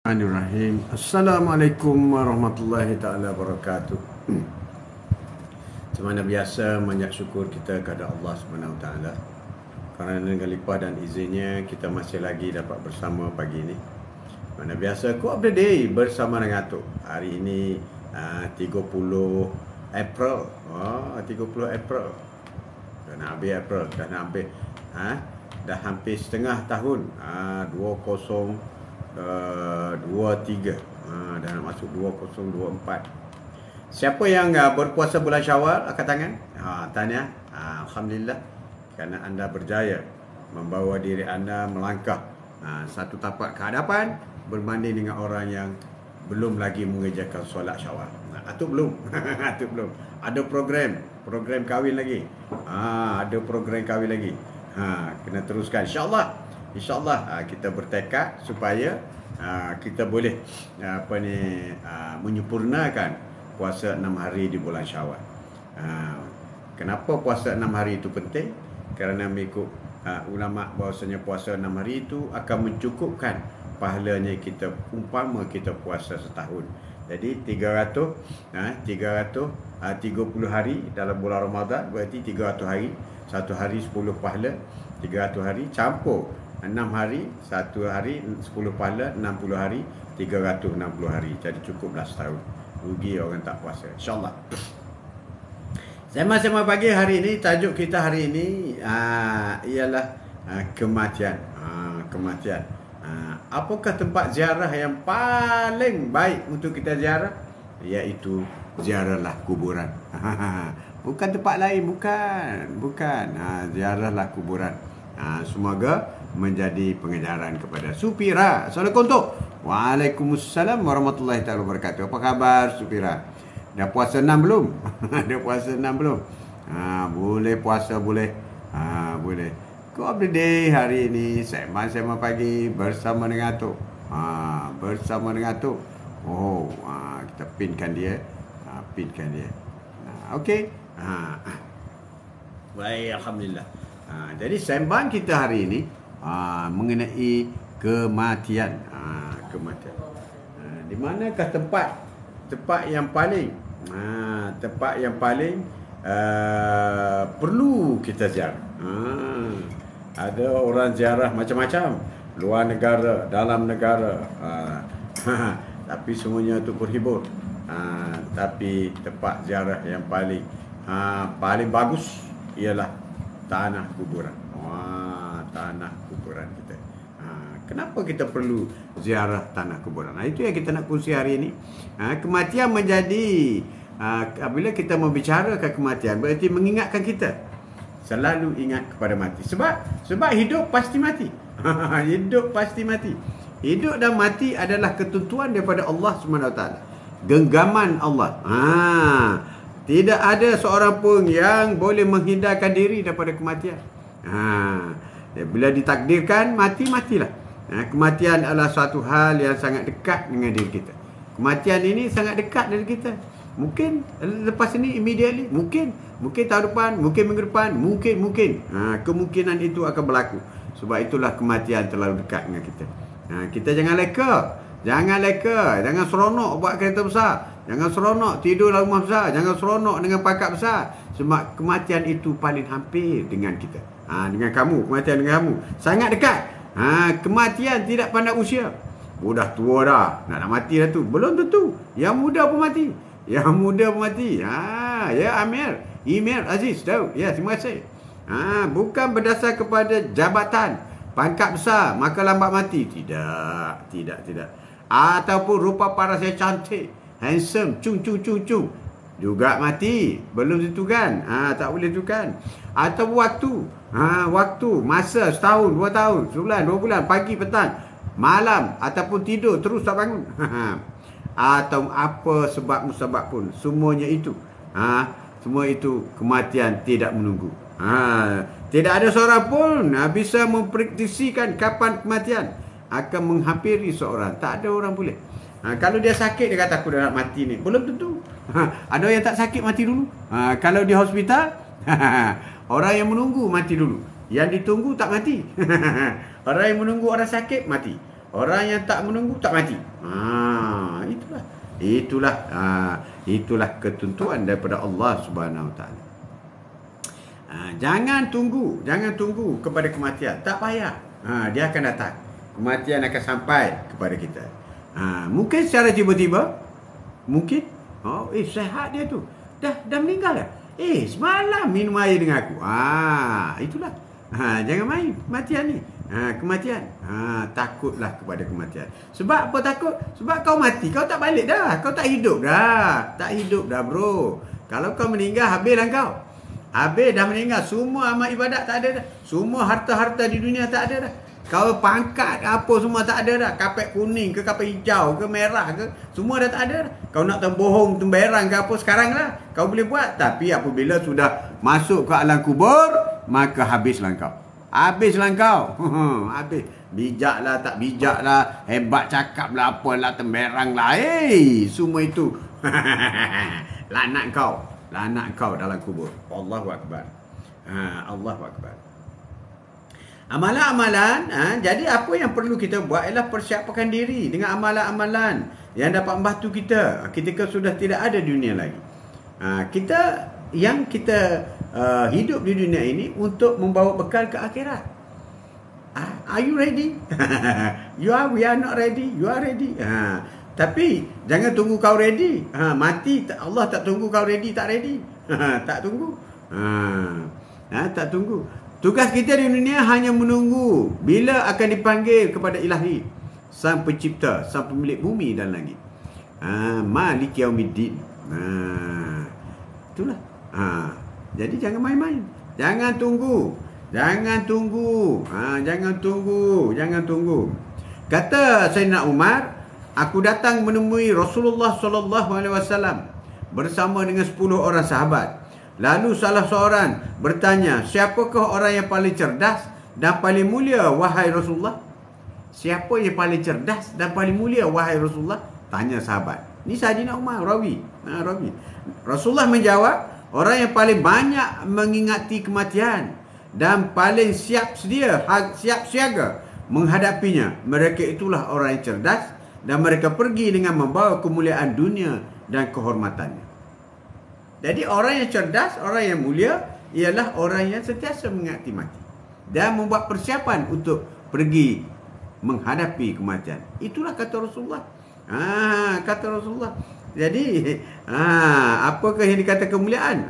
Bismillahirrahmanirrahim. Assalamualaikum warahmatullahi ta'ala wabarakatuh. Semana biasa banyak syukur kita kepada Allah Subhanahu Wa Taala kerana dengan limpah dan izinnya kita masih lagi dapat bersama pagi ini. Mana biasa Quote of the Day bersama dengan Atuk. Hari ini 30 April. 30 April. Dah nak habis April, dah hampir setengah tahun. 23 dah nak masuk 2024. Siapa yang berpuasa bulan Syawal, angkat tangan. Tanya. Alhamdulillah kerana anda berjaya membawa diri anda melangkah satu tapak ke hadapan berbanding dengan orang yang belum lagi mengerjakan solat Syawal. Atuk belum. Atuk belum. Ada program kahwin lagi. Ada program kahwin lagi. Kena teruskan InsyaAllah kita bertekad supaya kita boleh menyempurnakan puasa 6 hari di bulan Syawal. Kenapa puasa 6 hari itu penting? Kerana mengikut ulama bahawasanya puasa 6 hari itu akan mencukupkan pahalanya kita umpama kita puasa setahun. Jadi 330 hari dalam bulan Ramadan, berarti 300 hari. Satu hari 10 pahala, 300 hari campur 6 hari, 1 hari 10 pahala, 60 hari, 360 hari. Jadi cukuplah setahun. Rugi orang tak puasa, insyaAllah. Sema-sema pagi hari ini, tajuk kita hari ini ialah kematian. Kematian. Apakah tempat ziarah yang paling baik untuk kita ziarah? Iaitu ziarahlah kuburan. Bukan tempat lain, bukan. Ziarahlah kuburan. Semoga menjadi pengajaran kepada Supira. Assalamualaikum. Waalaikumsalam warahmatullahi wabarakatuh. Apa khabar Supira? Dah puasa 6 belum? Dah puasa 6 belum? Boleh puasa, boleh. Boleh. Quote of the Day hari ini sema pagi bersama dengan Atuk. Bersama dengan Atuk. Kita pinkan dia. Okey. Baik, alhamdulillah. Jadi sembang kita hari ini mengenai kematian. Kematian. Di manakah tempat yang paling perlu kita ziarah? Ada orang ziarah macam-macam, luar negara, dalam negara. Tapi semuanya untuk berhibur. Tapi tempat ziarah yang paling bagus ialah tanah kuburan. Tanah kuburan kita. Kenapa kita perlu ziarah tanah kuburan? Itu yang kita nak kongsi hari ini. Kematian menjadi apabila kita membicarakan kematian, berarti mengingatkan kita selalu ingat kepada mati. Sebab hidup pasti mati. Hidup pasti mati. Hidup dan mati adalah ketentuan daripada Allah SWT. Genggaman Allah. Tidak ada seorang pun yang boleh menghindarkan diri daripada kematian. Bila ditakdirkan mati, matilah. Kematian adalah suatu hal yang sangat dekat dengan diri kita. Kematian ini sangat dekat dengan kita. Mungkin lepas ini immediately, mungkin tahun depan, mungkin minggu depan, mungkin. Kemungkinan itu akan berlaku. Sebab itulah kematian terlalu dekat dengan kita. Kita jangan leka. Jangan seronok buat kereta besar. Jangan seronok tidur dalam rumah besar. Jangan seronok dengan pangkat besar. Sebab kematian itu paling hampir dengan kita. Dengan kamu, kematian dengan kamu sangat dekat. Kematian tidak pandang usia. Dah tua dah, nak mati dah tu. Belum tentu. Yang muda pun mati. Ya Amir Aziz tahu. Ya, terima kasih. Bukan berdasar kepada jabatan, pangkat besar maka lambat mati. Tidak. Ataupun rupa paras yang cantik, handsome, cung juga mati. Belum tentu kan? Tak boleh tentu kan? Atau waktu, masa setahun, 2 tahun, sebulan, 2 bulan, pagi, petang, malam, ataupun tidur terus tak bangun. Atau apa sebab musabab pun, semuanya itu. Semua itu kematian tidak menunggu. Tidak ada seorang pun bisa memprediksikan kapan kematian akan menghampiri seorang. Tak ada orang boleh. Kalau dia sakit, dia kata aku dah nak mati ni. Belum tentu. Ada yang tak sakit mati dulu. Kalau di hospital, orang yang menunggu mati dulu. Yang ditunggu tak mati. Orang yang menunggu orang sakit mati. Orang yang tak menunggu tak mati. Itulah ketentuan daripada Allah Subhanahu Wa Taala. Jangan tunggu kepada kematian. Tak payah. Dia akan datang. Kematian akan sampai kepada kita. Mungkin secara tiba-tiba, mungkin sehat dia tu. Dah meninggal dah. Semalam minum air dengan aku. Itulah. Jangan main kematian ni. Kematian. Takutlah kepada kematian. Sebab apa takut? Sebab kau mati, kau tak balik dah. Kau tak hidup dah. Tak hidup dah, bro. Kalau kau meninggal, habislah kau. Habis dah meninggal. Semua amal ibadat tak ada dah. Semua harta-harta di dunia tak ada dah. Kau pangkat apa semua tak ada dah. Kapet kuning ke, kapet hijau ke, merah ke, semua dah tak ada dah. Kau nak terbohong, temberang ke apa sekarang lah, kau boleh buat. Tapi apabila sudah masuk ke alam kubur, maka habislah kau. Habislah kau. Habis. Bijak lah, tak bijak lah, hebat cakap lah, apalah, temberang lah. Semua itu. Laknat kau. Laknat kau dalam kubur. Allahu Akbar. Allahu Akbar. Amalan-amalan, jadi apa yang perlu kita buat ialah persiapkan diri dengan amalan-amalan yang dapat membantu kita ketika sudah tidak ada dunia lagi. Kita hidup di dunia ini untuk membawa bekal ke akhirat. Are you ready? We are not ready. You are ready. Tapi jangan tunggu kau ready. Mati, Allah tak tunggu kau ready, tak ready. Tak tunggu. Tak tunggu. Tugas kita di dunia hanya menunggu bila akan dipanggil kepada Ilahi, Sang Pencipta, Sang Pemilik bumi dan langit. Malik Yaumiddin. Itulah. Jadi jangan main-main. Jangan tunggu. Jangan tunggu. Kata Sayyidina Umar, aku datang menemui Rasulullah SAW bersama dengan 10 orang sahabat. Lalu salah seorang bertanya, siapakah orang yang paling cerdas dan paling mulia, wahai Rasulullah? Siapa yang paling cerdas dan paling mulia, wahai Rasulullah? Tanya sahabat. Ni Sayyidina Umar, rawi. Rasulullah menjawab, orang yang paling banyak mengingati kematian dan paling siap siaga menghadapinya. Mereka itulah orang yang cerdas dan mereka pergi dengan membawa kemuliaan dunia dan kehormatannya. Jadi orang yang cerdas, orang yang mulia ialah orang yang sentiasa mengingati mati dan membuat persiapan untuk pergi menghadapi kematian. Itulah kata Rasulullah. Kata Rasulullah. Jadi, apakah yang dikata kemuliaan?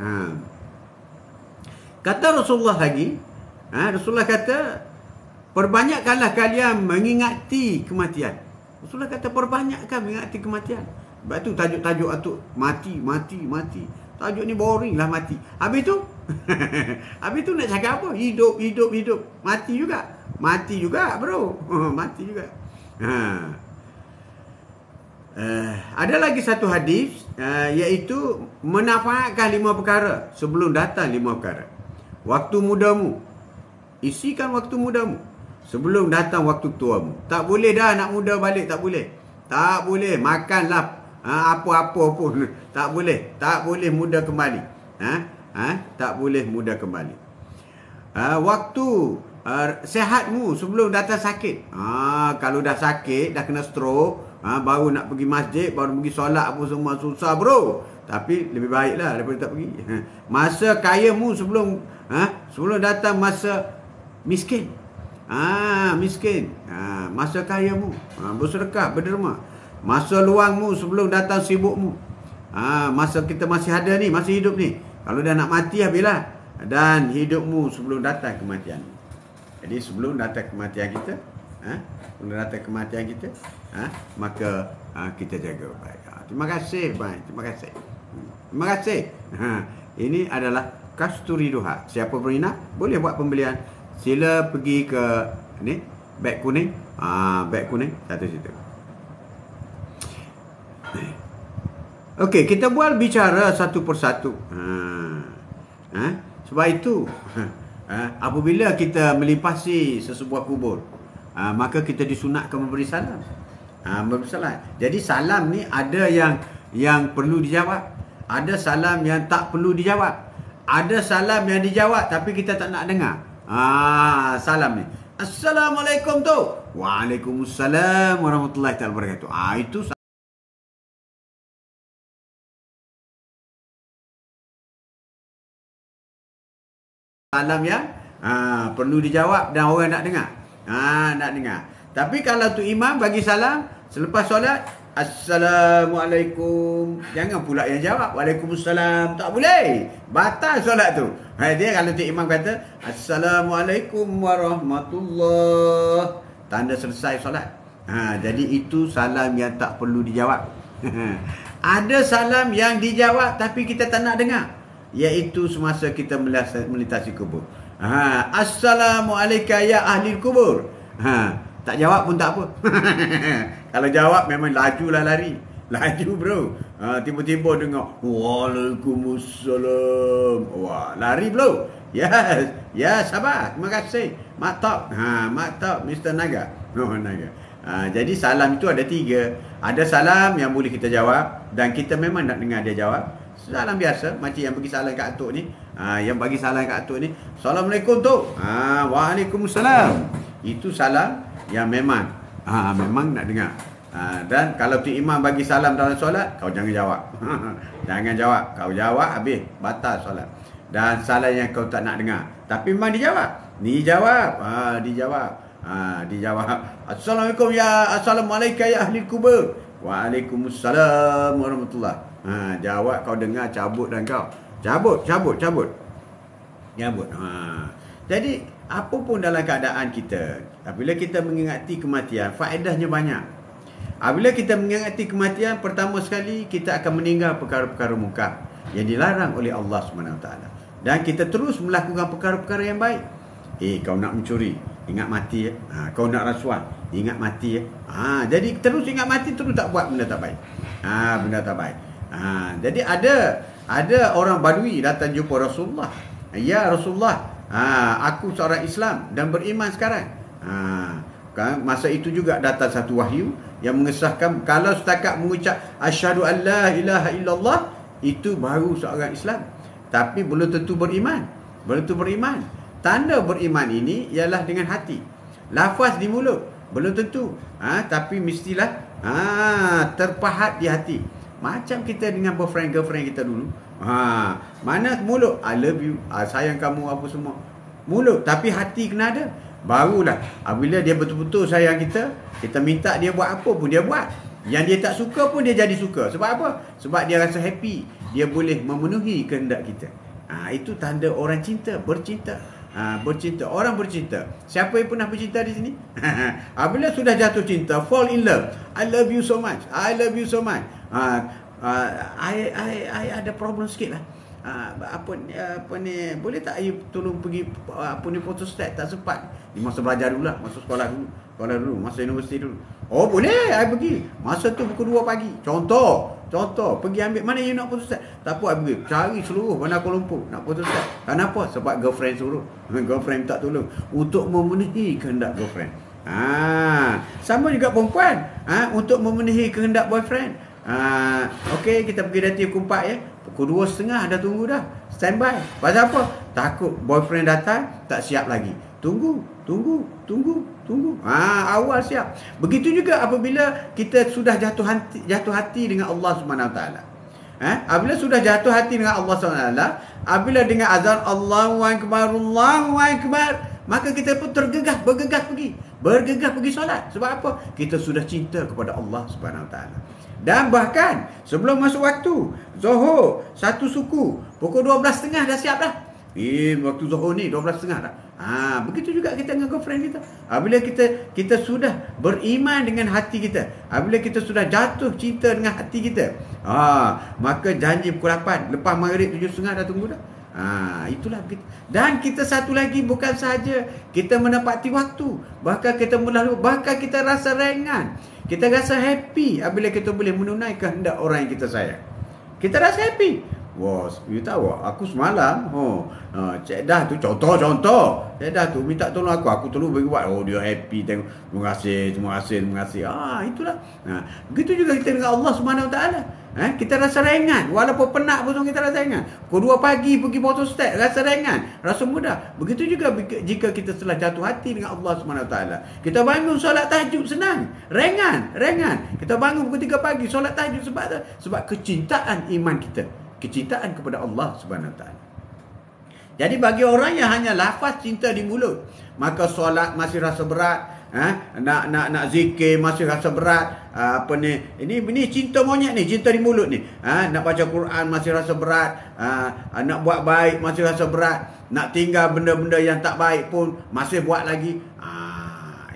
Kata Rasulullah lagi, Rasulullah kata, perbanyakkanlah kalian mengingati kematian. Rasulullah kata, perbanyakkan mengingati kematian. Sebab tu tajuk-tajuk tu mati. Tajuk ni boring lah, mati. Habis tu nak cakap apa? Hidup. Mati juga bro. Mati juga. Ada lagi satu hadis, iaitu menafaatkan 5 perkara sebelum datang 5 perkara. Waktu mudamu, isikan waktu mudamu sebelum datang waktu tuamu. Tak boleh dah nak muda balik, tak boleh. Makanlah apa-apa pun, tak boleh muda kembali. Tak boleh muda kembali. Waktu sehatmu sebelum datang sakit. Kalau dah sakit, dah kena stroke, baru nak pergi masjid, baru pergi solat apa semua, susah bro. Tapi lebih baiklah daripada tak pergi. Masa kayamu sebelum datang masa miskin. Miskin. Masa kayamu, bersedekah, berderma. Masa luangmu sebelum datang sibukmu. Masa kita masih ada ni, masih hidup ni. Kalau dah nak mati, habislah. Dan hidupmu sebelum datang kematian. Jadi sebelum datang kematian kita, maka kita jaga baik. Terima kasih. Terima kasih. Ini adalah Kasturi Duha. Siapa berminat boleh buat pembelian. Sila pergi ke ni, beg kuning. Beg kuning satu situ. Okey, kita bicara satu persatu. Sebab itu, apabila kita melimpasi sesebuah kubur, maka kita disunatkan memberi salam. Jadi salam ni ada yang perlu dijawab, ada salam yang tak perlu dijawab, ada salam yang dijawab tapi kita tak nak dengar. Salam ni, Assalamualaikum tu. Waalaikumsalam warahmatullahi taala wabarakatuh. Itu salam yang perlu dijawab dan orang nak dengar. Nak dengar. Tapi kalau tu imam bagi salam selepas solat, Assalamualaikum. Jangan pula yang jawab Waalaikumsalam. Tak boleh. Batal solat tu. Dia kalau tu imam kata Assalamualaikum warahmatullahi, tanda selesai solat. Jadi itu salam yang tak perlu dijawab. Ada salam yang dijawab tapi kita tak nak dengar, iaitu semasa kita melintasi kubur. Assalamualaikum ya ahli kubur. Tak jawab pun tak apa. Kalau jawab memang lajulah lari. Laju bro. Tiba-tiba dengar Waalaikumsalam. Wah, lari bro. Yes. Ya, sabar. Terima kasih. Maktub. Maktub Mr. Naga. Naga. Jadi salam itu ada 3. Ada salam yang boleh kita jawab dan kita memang nak dengar dia jawab. Salam biasa macam yang bagi salam kat atuk ni. Yang bagi salam kat atuk ni, Assalamualaikum tok. Waalaikumsalam. Itu salam yang memang memang nak dengar. Dan kalau tu imam bagi salam dalam solat, kau jangan jawab. Jangan jawab. Kau jawab habis batal solat. Dan salam yang kau tak nak dengar tapi memang dijawab. Dijawab. Dijawab. Assalamualaikum ya Assalamualaikum ya ahli kubur. Waalaikumsalam warahmatullahi. Jawab, kau dengar, cabut dan kau cabut. Jadi apa pun dalam keadaan kita, apabila kita mengingati kematian, faedahnya banyak. Apabila kita mengingati kematian, pertama sekali kita akan meninggal perkara-perkara mungkar yang dilarang oleh Allah SWT. Dan kita terus melakukan perkara-perkara yang baik. Kau nak mencuri, ingat mati ya. Kau nak rasuah, ingat mati ya. Jadi terus ingat mati, terus tak buat benda tak baik. Benda tak baik. Jadi ada orang Badui datang jumpa Rasulullah. Ya Rasulullah, aku seorang Islam dan beriman sekarang. Masa itu juga datang satu wahyu yang mengesahkan kalau setakat mengucap asyhadu an la ilaha illallah, itu baru seorang Islam. Tapi belum tentu beriman. Tanda beriman ini ialah dengan hati. Lafaz di mulut belum tentu. Tapi mestilah terpahat di hati. Macam kita dengan girlfriend kita dulu. Mana mulut I love you, sayang kamu apa semua, mulut, tapi hati kena ada. Barulah apabila dia betul-betul sayang kita, kita minta dia buat apa pun dia buat. Yang dia tak suka pun dia jadi suka. Sebab apa? Sebab dia rasa happy, dia boleh memenuhi kehendak kita. Itu tanda orang cinta, bercinta. Orang bercinta. Siapa yang pernah bercinta di sini? Apabila sudah jatuh cinta, fall in love, I love you so much, I love you so much. I ada problem sikit lah. Apa ni, boleh tak you tolong pergi photostat, tak sempat. Di masa belajar dulu lah, masa sekolah dulu, masa universiti dulu. Oh boleh, I pergi. Masa tu pukul 2 pagi. Contoh, pergi ambil, mana you nak photostat? Tak apa, I pergi cari seluruh Bandar Kuala Lumpur nak photostat. Kenapa? Sebab girlfriend suruh. Girlfriend minta tolong untuk memenuhi kehendak girlfriend. Sama juga perempuan, untuk memenuhi kehendak boyfriend. Okey, kita pergi dari pukul 4 ya. Pukul 2.30 dah tunggu dah. Standby. Pasal apa? Takut boyfriend datang tak siap lagi. Tunggu. Awal siap. Begitu juga apabila kita sudah jatuh hati dengan Allah SWT. Apabila sudah jatuh hati dengan Allah SWT, apabila dengar azan Allahu Akbar, maka kita pun bergegas pergi solat. Sebab apa? Kita sudah cinta kepada Allah SWT. Dan bahkan sebelum masuk waktu Zuhur, satu suku pukul 12.30 dah siap dah. Waktu Zuhur ni 12.30 dah. Begitu juga kita dengan girlfriend kita. Apabila kita sudah beriman dengan hati kita, apabila kita sudah jatuh cinta dengan hati kita, maka janji pukul 8 lepas maghrib 7.30 dah tunggu dah. Itulah begitu. Dan kita satu lagi, bukan sahaja kita menepati waktu, bahkan kita rasa ringan, kita rasa happy apabila kita boleh menunaikan kehendak orang yang kita sayang. Kita rasa happy. Wah, you tahu aku semalam Cik Dah tu contoh Cik Dah tu minta tolong aku tolong bagi buat. Dia happy tengok. Terima kasih. Itulah. Begitu juga kita dengan Allah SWT. Kita rasa ringan. Walaupun penat pun kita rasa ringan. Pukul 2 pagi pergi photostat, rasa ringan, rasa mudah. Begitu juga jika kita telah jatuh hati dengan Allah SWT. Kita bangun solat tahajud senang, ringan. Kita bangun pukul 3 pagi solat tahajud sebab kecintaan iman kita, kecintaan kepada Allah SWT. Jadi bagi orang yang hanya lafaz cinta di mulut, maka solat masih rasa berat. Nak zikir masih rasa berat. Ini cinta monyet ni, cinta di mulut ni. Nak baca Quran masih rasa berat. Nak buat baik masih rasa berat. Nak tinggal benda-benda yang tak baik pun masih buat lagi.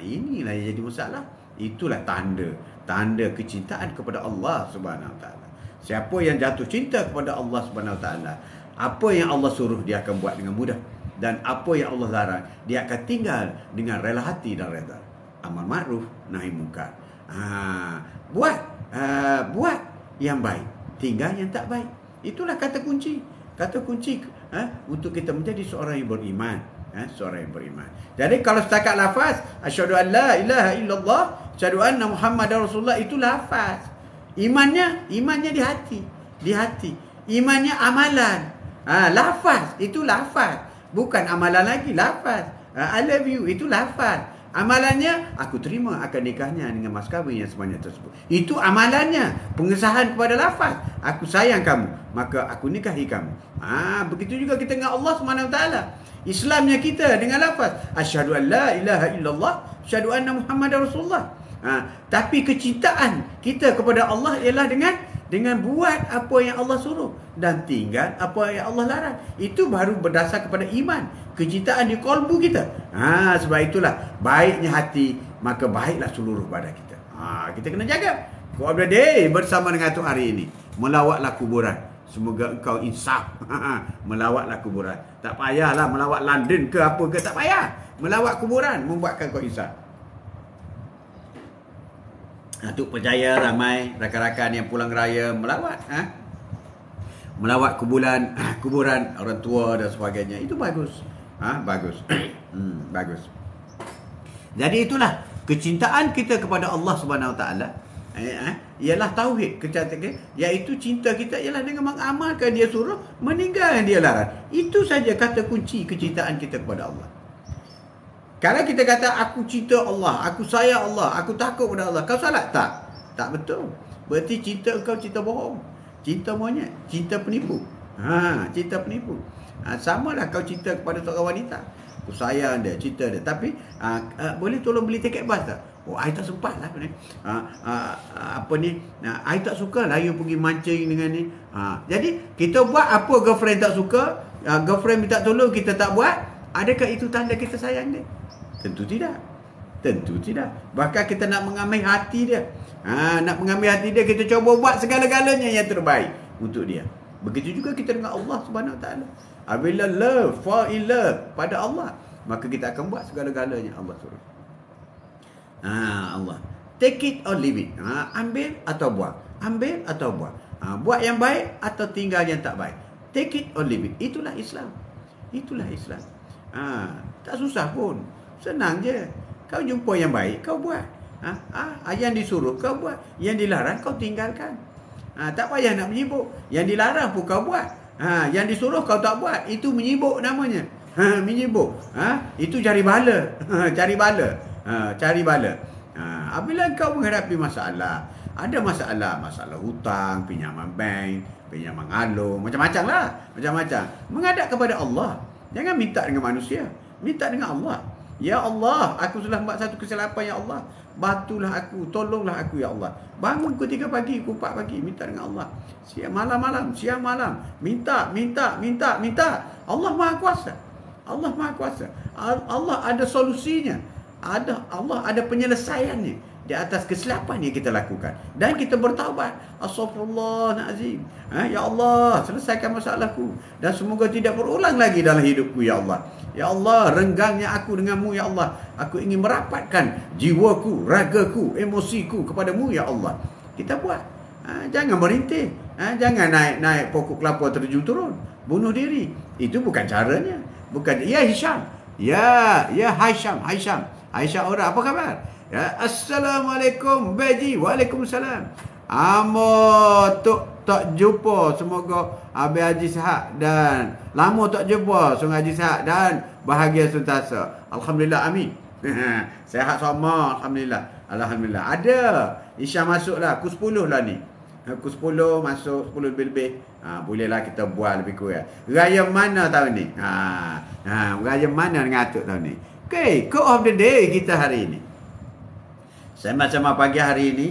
Inilah yang jadi masalah. Itulah tanda kecintaan kepada Allah Subhanahu Wa Taala. Siapa yang jatuh cinta kepada Allah Subhanahu Wa Taala, apa yang Allah suruh dia akan buat dengan mudah, dan apa yang Allah larang dia akan tinggal dengan rela hati dan reda. Amal ma'ruf nahi munkar. Buat yang baik, tinggal yang tak baik. Itulah kata kunci. Kata kunci untuk kita menjadi seorang yang beriman. Seorang yang beriman. Jadi kalau setakat lafaz asyhadu an la ilaha illallah, asyhadu anna muhammadar rasulullah, itu lafaz. Imannya di hati. Imannya amalan. Lafaz, itu lafaz. Bukan amalan lagi, lafaz. I love you, itu lafaz. Amalannya, aku terima akan nikahnya dengan mas kahwin yang sebanyak tersebut. Itu amalannya, pengesahan kepada lafaz. Aku sayang kamu, maka aku nikahi kamu. Begitu juga kita dengan Allah SWT. Islamnya kita dengan lafaz asyhadu an la ilaha illallah, asyhadu anna muhammadar rasulullah. Tapi kecintaan kita kepada Allah ialah dengan buat apa yang Allah suruh dan tinggal apa yang Allah larang. Itu baru berdasar kepada iman, kecintaan di kalbu kita. Sebab itulah baiknya hati, maka baiklah seluruh badan kita. Kita kena jaga. Kau berada bersama dengan Tok hari ini, melawatlah kuburan. Semoga engkau insaf. Melawatlah kuburan. Tak payahlah melawat London ke apa ke, tak payah. Melawat kuburan membuatkan kau insaf. Tok percaya ramai rakan-rakan yang pulang raya melawat. Melawat kuburan orang tua dan sebagainya. Itu bagus. Bagus. Bagus. Jadi itulah kecintaan kita kepada Allah Subhanahu Wa Taala. Ialah tauhid, iaitu cinta kita ialah dengan mengamalkan dia suruh, meninggalkan dia larang. Itu saja kata kunci kecintaan kita kepada Allah. Kalau kita kata aku cinta Allah, aku sayang Allah, aku takut kepada Allah, kau salah tak? Tak betul. Berarti cinta kau cinta bohong, cinta monyet, cinta penipu. Cinta penipu. Samalah kau cinta kepada seorang wanita, aku sayang dia, cinta dia, tapi boleh tolong beli tiket bas tak? I tak sempat lah ni. I tak suka lah you pergi mancing dengan ni. Jadi kita buat apa girlfriend tak suka, girlfriend minta tolong kita tak buat, adakah itu tanda kita sayang dia? Tentu tidak. Tentu tidak. Bahkan kita nak mengambil hati dia. Nak mengambil hati dia, kita cuba buat segala-galanya yang terbaik untuk dia. Begitu juga kita dengan Allah Subhanahu Wa Taala. Apabila fall in love pada Allah, maka kita akan buat segala-galanya Allah suruh. Allah. Take it or leave it. Ambil atau buat. Ambil atau buat. Buat yang baik atau tinggal yang tak baik. Take it or leave it. Itulah Islam. Itulah Islam. Tak susah pun. Senang je. Kau jumpa yang baik, kau buat. Yang disuruh kau buat. Yang dilarang kau tinggalkan. Tak payah nak menyibuk. Yang dilarang pun kau buat. Yang disuruh kau tak buat. Itu menyibuk namanya. Menyibuk. Itu cari bala. Cari bala. Cari bala. Apabila kau menghadapi masalah, ada masalah hutang, pinjaman bank, pinjaman alung, macam-macam lah, macam-macam. Menghadap kepada Allah. Jangan minta dengan manusia, minta dengan Allah. Ya Allah, aku telah buat satu kesilapan, ya Allah, bantulah aku, tolonglah aku, ya Allah. Bangun pukul 3 pagi, pukul 4 pagi, minta dengan Allah. Siang malam, minta. Allah Maha Kuasa. Allah Maha Kuasa. Allah ada solusinya. Allah ada penyelesaiannya di atas kesilapan yang kita lakukan, dan kita bertaubat. Astaghfirullahalazim. Ya Allah, selesaikan masalahku dan semoga tidak berulang lagi dalam hidupku, ya Allah. Ya Allah, renggangnya aku denganmu, ya Allah. Aku ingin merapatkan jiwaku, ragaku, emosiku kepadamu, ya Allah. Kita buat. Jangan merintih. Jangan naik pokok kelapa terjun turun, bunuh diri. Itu bukan caranya. Bukan. Ya Hisham. Ya Hisham. Aisyah orang, apa khabar? Ya, Assalamualaikum Baji. Waalaikumsalam. Amo tak jumpa, semoga Abang Haji sihat dan lama tak jumpa Sung Haji sihat dan bahagia sentiasa. Alhamdulillah, amin. Sihat semua, alhamdulillah. Alhamdulillah. Ada Isya masuklah pukul 10 lah ni. Pukul 10 masuk 10 lebih-lebih. Bolehlah kita buat lebih kurang. Raya mana tahun ni? Raya mana dengan atuk tahun ni? Okay, quote of the day kita hari ini. Sama-sama pagi hari ini,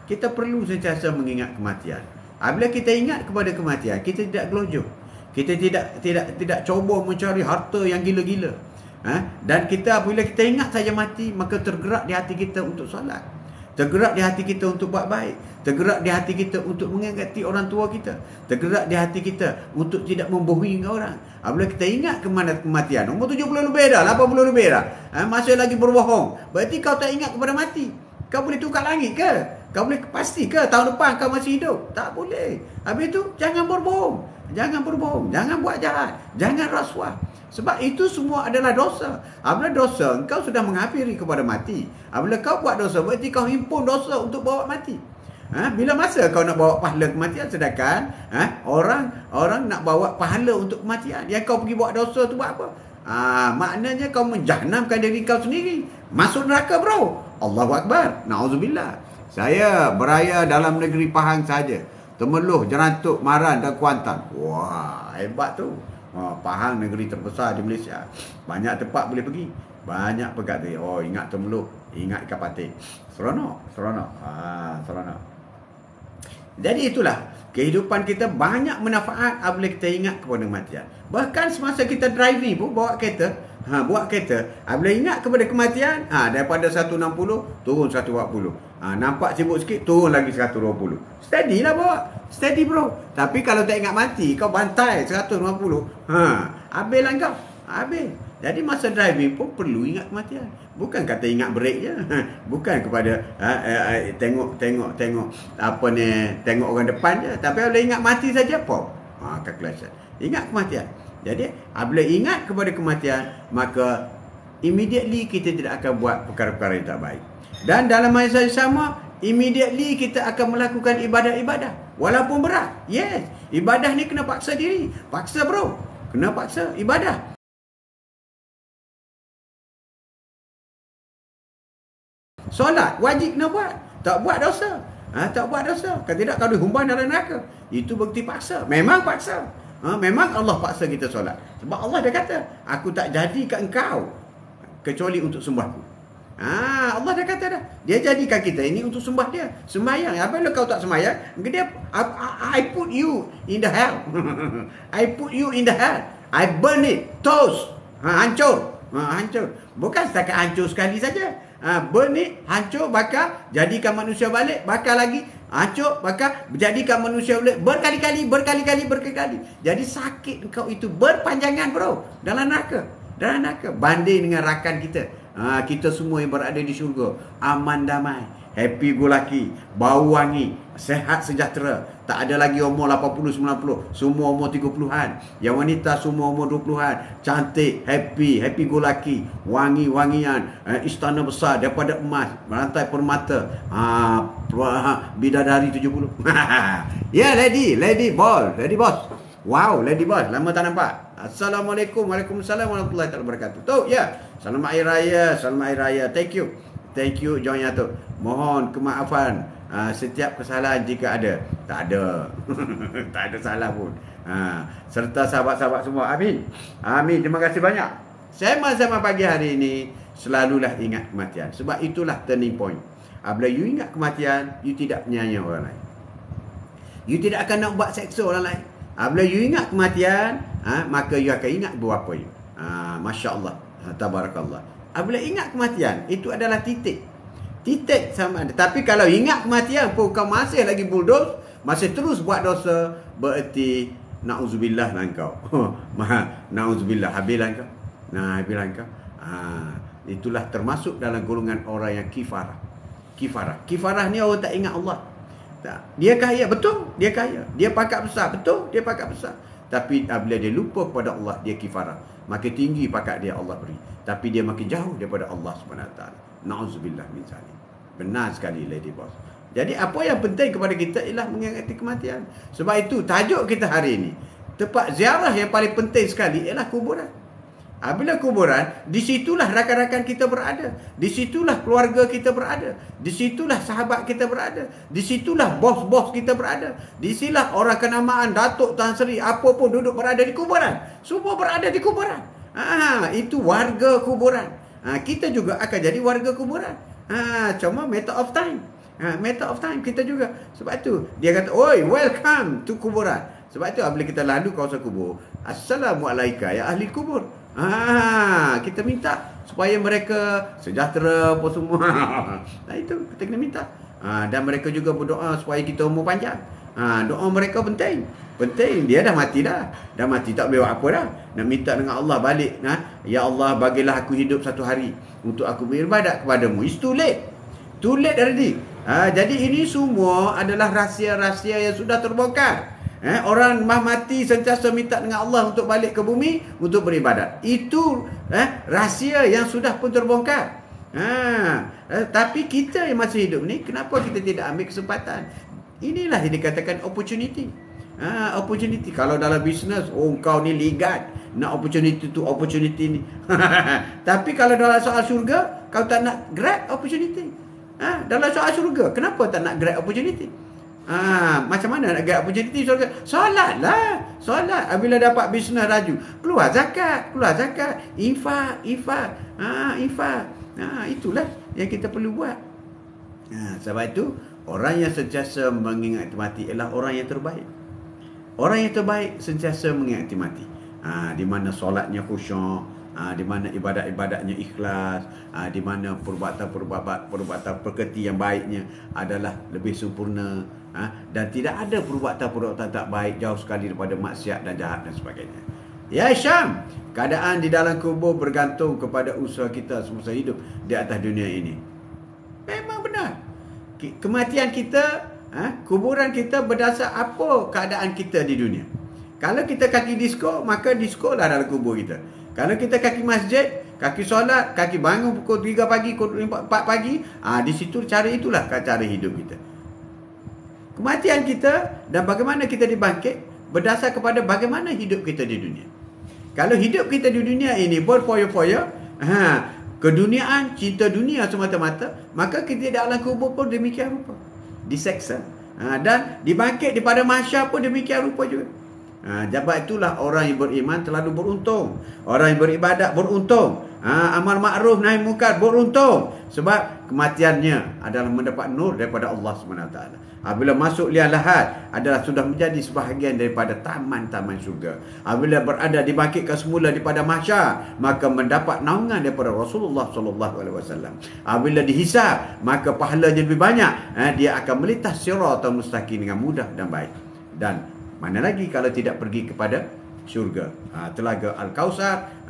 kita perlu sentiasa mengingat kematian. Apabila kita ingat kepada kematian, kita tidak gelojoh. Kita tidak cuba mencari harta yang gila-gila. Dan kita apabila kita ingat saja mati, maka tergerak di hati kita untuk solat. Tergerak di hati kita untuk buat baik. Tergerak di hati kita untuk mengingati orang tua kita. Tergerak di hati kita untuk tidak membohongi orang. Apabila kita ingat kematian, umur 70 lebih dah, 80 lebih dah, masih lagi berbohong, berarti kau tak ingat kepada mati. Kau boleh tukar langit ke? Kau boleh pasti ke tahun depan kau masih hidup? Tak boleh. Habis itu jangan berbohong. Jangan berbohong, jangan buat jahat, jangan rasuah. Sebab itu semua adalah dosa. Apabila dosa, engkau sudah menghampiri kepada mati. Apabila kau buat dosa, berarti kau himpun dosa untuk bawa mati. Bila masa kau nak bawa pahala kematian, sedangkan orang nak bawa pahala untuk kematian. Yang kau pergi buat dosa tu buat apa? Maknanya kau menjahannamkan diri kau sendiri. Masuk neraka, bro. Allahu Akbar. Na'udzubillah. Saya beraya dalam negeri Pahang saja. Temeloh, Jerantuk, Maran dan Kuantan. Wah, hebat tu. Pahang negeri terbesar di Malaysia. Banyak tempat boleh pergi. Banyak pegat dia. Oh, ingat Temeloh, ingat ikan patin. Seronok. Seronok. Jadi itulah, kehidupan kita banyak manfaat apabila kita ingat kepada kematian. Bahkan semasa kita driving pun, bawa kereta, apabila ingat kepada kematian, daripada 160 turun 140. Nampak sibuk sikit, turun lagi 120. Steady lah bawa. Steady, bro. Tapi kalau tak ingat mati, kau bantai 150. Habis lah kau. Habis. Jadi masa driving pun perlu ingat kematian. Bukan kata ingat break je. Bukan kepada tengok apa ni, tengok orang depan je. Tapi kalau ingat mati saja, pop. Calculation. Ingat kematian. Jadi apabila ingat kepada kematian, maka immediately kita tidak akan buat perkara-perkara yang tak baik. Dan dalam masa yang sama, immediately kita akan melakukan ibadah-ibadah. Walaupun berat. Yes. Ibadah ni kena paksa diri. Paksa, bro. Kena paksa ibadah. Solat wajib kena buat. Tak buat dosa. Tak buat dosa. Kalau tidak, kau dihumban dalam neraka. Itu bukti paksa. Memang paksa. Memang Allah paksa kita solat. Sebab Allah dah kata, aku tak jadikan engkau kecuali untuk sembahku. Allah dah kata dah. Dia jadikan kita ini untuk sembah dia. Sembahyang. Apabila kau tak sembahyang, dia I put you in the hell. I put you in the hell. I burn it. Toast. Hancur. Hancur. Bukan setakat hancur sekali saja. Burn it, hancur, bakar, jadikan manusia balik, bakar lagi, hancur, bakar, jadikan manusia balik, berkali-kali. Jadi sakit kau itu berpanjangan, bro, dalam neraka. Banding dengan rakan kita. Kita semua yang berada di syurga, aman damai, happy go lucky, bau wangi, sehat sejahtera. Tak ada lagi umur 80, 90. Semua umur 30-an. Yang wanita semua umur 20-an. Cantik, happy go lucky, wangi-wangian, istana besar daripada emas, rantai permata, bidadari 70. Ya, lady boss. Wow, lady boss, lama tak nampak. Assalamualaikum, waalaikumsalam warahmatullahi wabarakatuh. Tu, ya. Selamat Hari Raya. Thank you John Yato. Mohon kemaafan setiap kesalahan jika ada. Tak ada. Tak ada salah pun. Serta sahabat-sahabat semua. Amin. Terima kasih banyak. Sama-sama pagi hari ini, selalulah ingat kematian. Sebab itulah turning point. Apabila you ingat kematian, you tidak menyanyi orang lain. You tidak akan nak buat seksa orang lain. Apabila you ingat kematian, maka you akan ingat berapa you. Masya Allah. Tabarakallah. Apabila ingat kematian, itu adalah titik sama ada. Tapi kalau ingat kematian pun kau masih lagi bulldoze, masih terus buat dosa, berarti na'udzubillah lah kau. Na'udzubillah, habislah kau. Itulah termasuk dalam golongan orang yang kifarah. Kifarah ni orang tak ingat Allah. Dia kaya, betul, dia kaya. Dia pangkat besar, betul, dia pangkat besar. Tapi apabila dia lupa kepada Allah, dia kifarah. Makin tinggi pangkat dia Allah beri, tapi dia makin jauh daripada Allah SWT. Na'udzubillah min zalik. Benar sekali, lady boss. Jadi apa yang penting kepada kita ialah mengingati kematian. Sebab itu tajuk kita hari ini, tempat ziarah yang paling penting sekali ialah kuburan. Bila kuburan, disitulah rakan-rakan kita berada, disitulah keluarga kita berada, disitulah sahabat kita berada, disitulah bos-bos kita berada, disitulah orang kenamaan Datuk Tan Sri apa pun duduk berada di kuburan. Semua berada di kuburan. Itu warga kuburan. Kita juga akan jadi warga kuburan. Cuma matter of time. Matter of time kita juga. Sebab tu dia kata, "Oi, welcome to kuburan." Sebab tu bila kita lalu kawasan kubur, "Assalamualaikum ya ahli kubur." Kita minta supaya mereka sejahtera apa semua. Itu kita kena minta. Dan mereka juga berdoa supaya kita umur panjang. Doa mereka penting. Penting. Dia dah mati dah. Dah mati tak boleh buat apa dah. Nak minta dengan Allah balik. Ya Allah, bagilah aku hidup satu hari untuk aku beribadat kepadamu. It's too late. Too late already. Jadi ini semua adalah rahsia-rahsia yang sudah terbongkar. Orang mati sentiasa minta dengan Allah untuk balik ke bumi untuk beribadat. Itu rahsia yang sudah pun terbongkar. Tapi kita yang masih hidup ni, kenapa kita tidak ambil kesempatan? Inilah yang dikatakan opportunity. Opportunity. Kalau dalam bisnes, kau ni ligat, nak opportunity tu opportunity ni. Tapi kalau dalam soal syurga, kau tak nak grab opportunity. Dalam soal syurga, kenapa tak nak grab opportunity? Macam mana nak get opportunity syurga? Solat lah. Solat. Bila dapat bisnes raju, keluar zakat. Infak. Itulah yang kita perlu buat. Sebab itu, orang yang sentiasa mengingat mati ialah orang yang terbaik. Orang yang terbaik sentiasa mengingat mati. Di mana solatnya khusyuk, di mana ibadat-ibadatnya ikhlas, di mana perbuatan perketi yang baiknya adalah lebih sempurna, dan tidak ada perbuatan tak baik jauh sekali daripada maksiat dan jahat dan sebagainya. Ya Syam, keadaan di dalam kubur bergantung kepada usaha kita semasa hidup di atas dunia ini. Memang benar. Kematian kita, kuburan kita berdasar apa keadaan kita di dunia. Kalau kita kaki disko, maka disko lah dalam kubur kita. Kalau kita kaki masjid, kaki solat, kaki bangun pukul 3 pagi, pukul 4 pagi, di situ cara itulah cara hidup kita. Kematian kita dan bagaimana kita dibangkit berdasar kepada bagaimana hidup kita di dunia. Kalau hidup kita di dunia ini berfoya-foya, keduniaan, cinta dunia semata-mata, maka kita di alam kubur pun demikian rupa. Diseksa. Dan dibangkit di pada mahsyar pun demikian rupa juga. Sebab itulah orang yang beriman terlalu beruntung. Orang yang beribadat beruntung. Amal ma'ruf nahi munkar beruntung. Sebab kematiannya adalah mendapat nur daripada Allah SWT. Bila masuk liang lahat adalah sudah menjadi sebahagian daripada taman-taman syurga. Bila berada dibangkitkan semula daripada mahsyar, maka mendapat naungan daripada Rasulullah SAW. Bila dihisab, maka pahalanya lebih banyak. Dia akan melintas siratal mustaqim dengan mudah dan baik. Dan mana lagi kalau tidak pergi kepada syurga. Telaga Al-Kausar,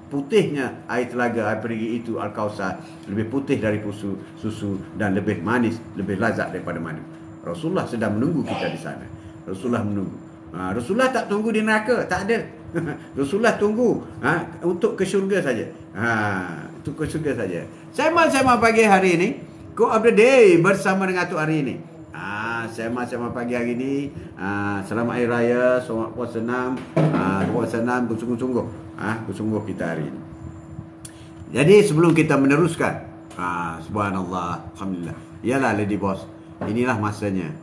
putihnya air telaga air perigi itu Al-Kausar, lebih putih dari susu dan lebih manis, lebih lazat daripada madu. Rasulullah sedang menunggu kita di sana. Rasulullah menunggu. Rasulullah tak tunggu di neraka, tak ada. Rasulullah tunggu untuk ke syurga saja. Untuk ke syurga saja. Sema-sema pagi hari ini, Quote of the day bersama dengan Tok hari ini. Sema-sema pagi hari ini, selamat Hari Raya, selamat puasa 6, puasa 6 bersungguh-sungguh. Bersungguh kita hari ini. Jadi sebelum kita meneruskan, subhanallah, alhamdulillah. Yalah Lady Boss, inilah masanya.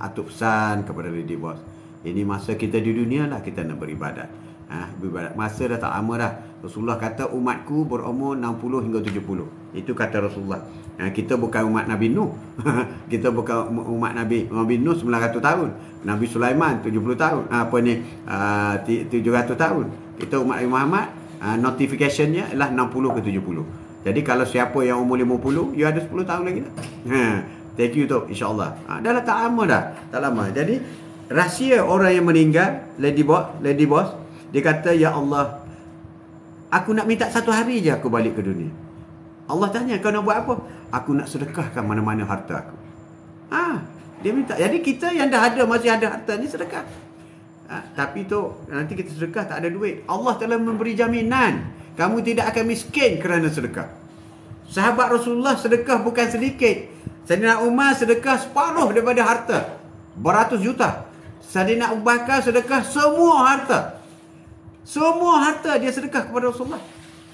Atuk pesan kepada Lady Boss. Ini masa kita di dunia lah kita nak beribadat. Beribadat. Masa dah tak lama dah. Rasulullah kata umatku berumur 60 hingga 70. Itu kata Rasulullah. Kita bukan umat Nabi Nuh. Kita bukan umat Nabi Nuh 900 tahun. Nabi Sulaiman 70 tahun. 700 tahun. Kita umat Nabi Muhammad, notificationnya ialah 60 ke 70. Jadi kalau siapa yang umur 50, you ada 10 tahun lagi dah. Thank you tu, insya-Allah. Dah lah tak lama dah. Tak lama. Jadi rahsia orang yang meninggal, Lady Boss, dia kata, ya Allah, aku nak minta satu hari je aku balik ke dunia. Allah tanya, kau nak buat apa? Aku nak sedekahkan mana-mana harta aku. Dia minta. Jadi kita yang dah ada, masih ada harta ni sedekah. Tapi tu nanti kita sedekah tak ada duit. Allah telah memberi jaminan kamu tidak akan miskin kerana sedekah. Sahabat Rasulullah sedekah bukan sedikit. Saidina Umar sedekah separuh daripada harta, beratus juta. Saidina Abu Bakar sedekah semua harta. Semua harta dia sedekah kepada Rasulullah.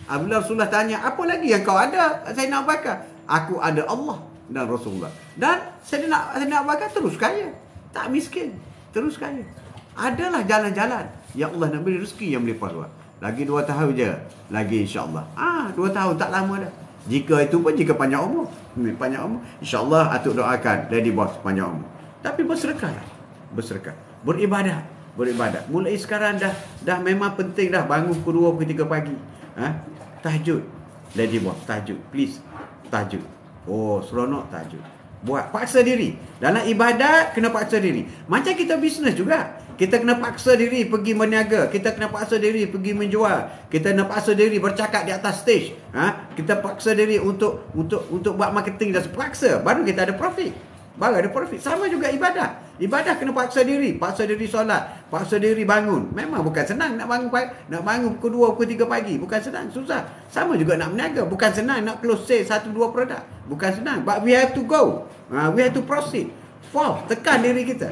Apabila Rasulullah tanya, apa lagi yang kau ada, Saidina Abu Bakar? Aku ada Allah dan Rasulullah. Dan Saidina Abu Bakar terus kaya. Tak miskin, terus kaya. Adalah jalan-jalan yang Allah nak beri rezeki yang melimpah ruah. Lagi 2 tahun je. Lagi insyaAllah. 2 tahun tak lama dah. Jika itu pun jika panjang umur. Panjang umur. InsyaAllah Atuk doakan Lady Boss panjang umur. Tapi bersedekah lah. Bersedekah. Beribadah. Beribadah. Mulai sekarang dah memang penting dah bangun pukul 2, pukul 3 pagi. Tahajud. Lady Boss, tahajud. Please. Tahajud. Oh, seronok tahajud. Buat. Paksa diri. Dalam ibadat, kena paksa diri. Macam kita bisnes juga. Kita kena paksa diri pergi berniaga. Kita kena paksa diri pergi menjual. Kita kena paksa diri bercakap di atas stage. Kita paksa diri untuk buat marketing dan paksa. Baru kita ada profit. Baru ada profit. Sama juga ibadah. Ibadah kena paksa diri. Paksa diri solat. Paksa diri bangun. Memang bukan senang nak bangun pukul 2, pukul 3 pagi. Bukan senang. Susah. Sama juga nak berniaga. Bukan senang nak close sale 1-2 produk. Bukan senang. But we have to go. We have to proceed. Wow. Tekan diri kita.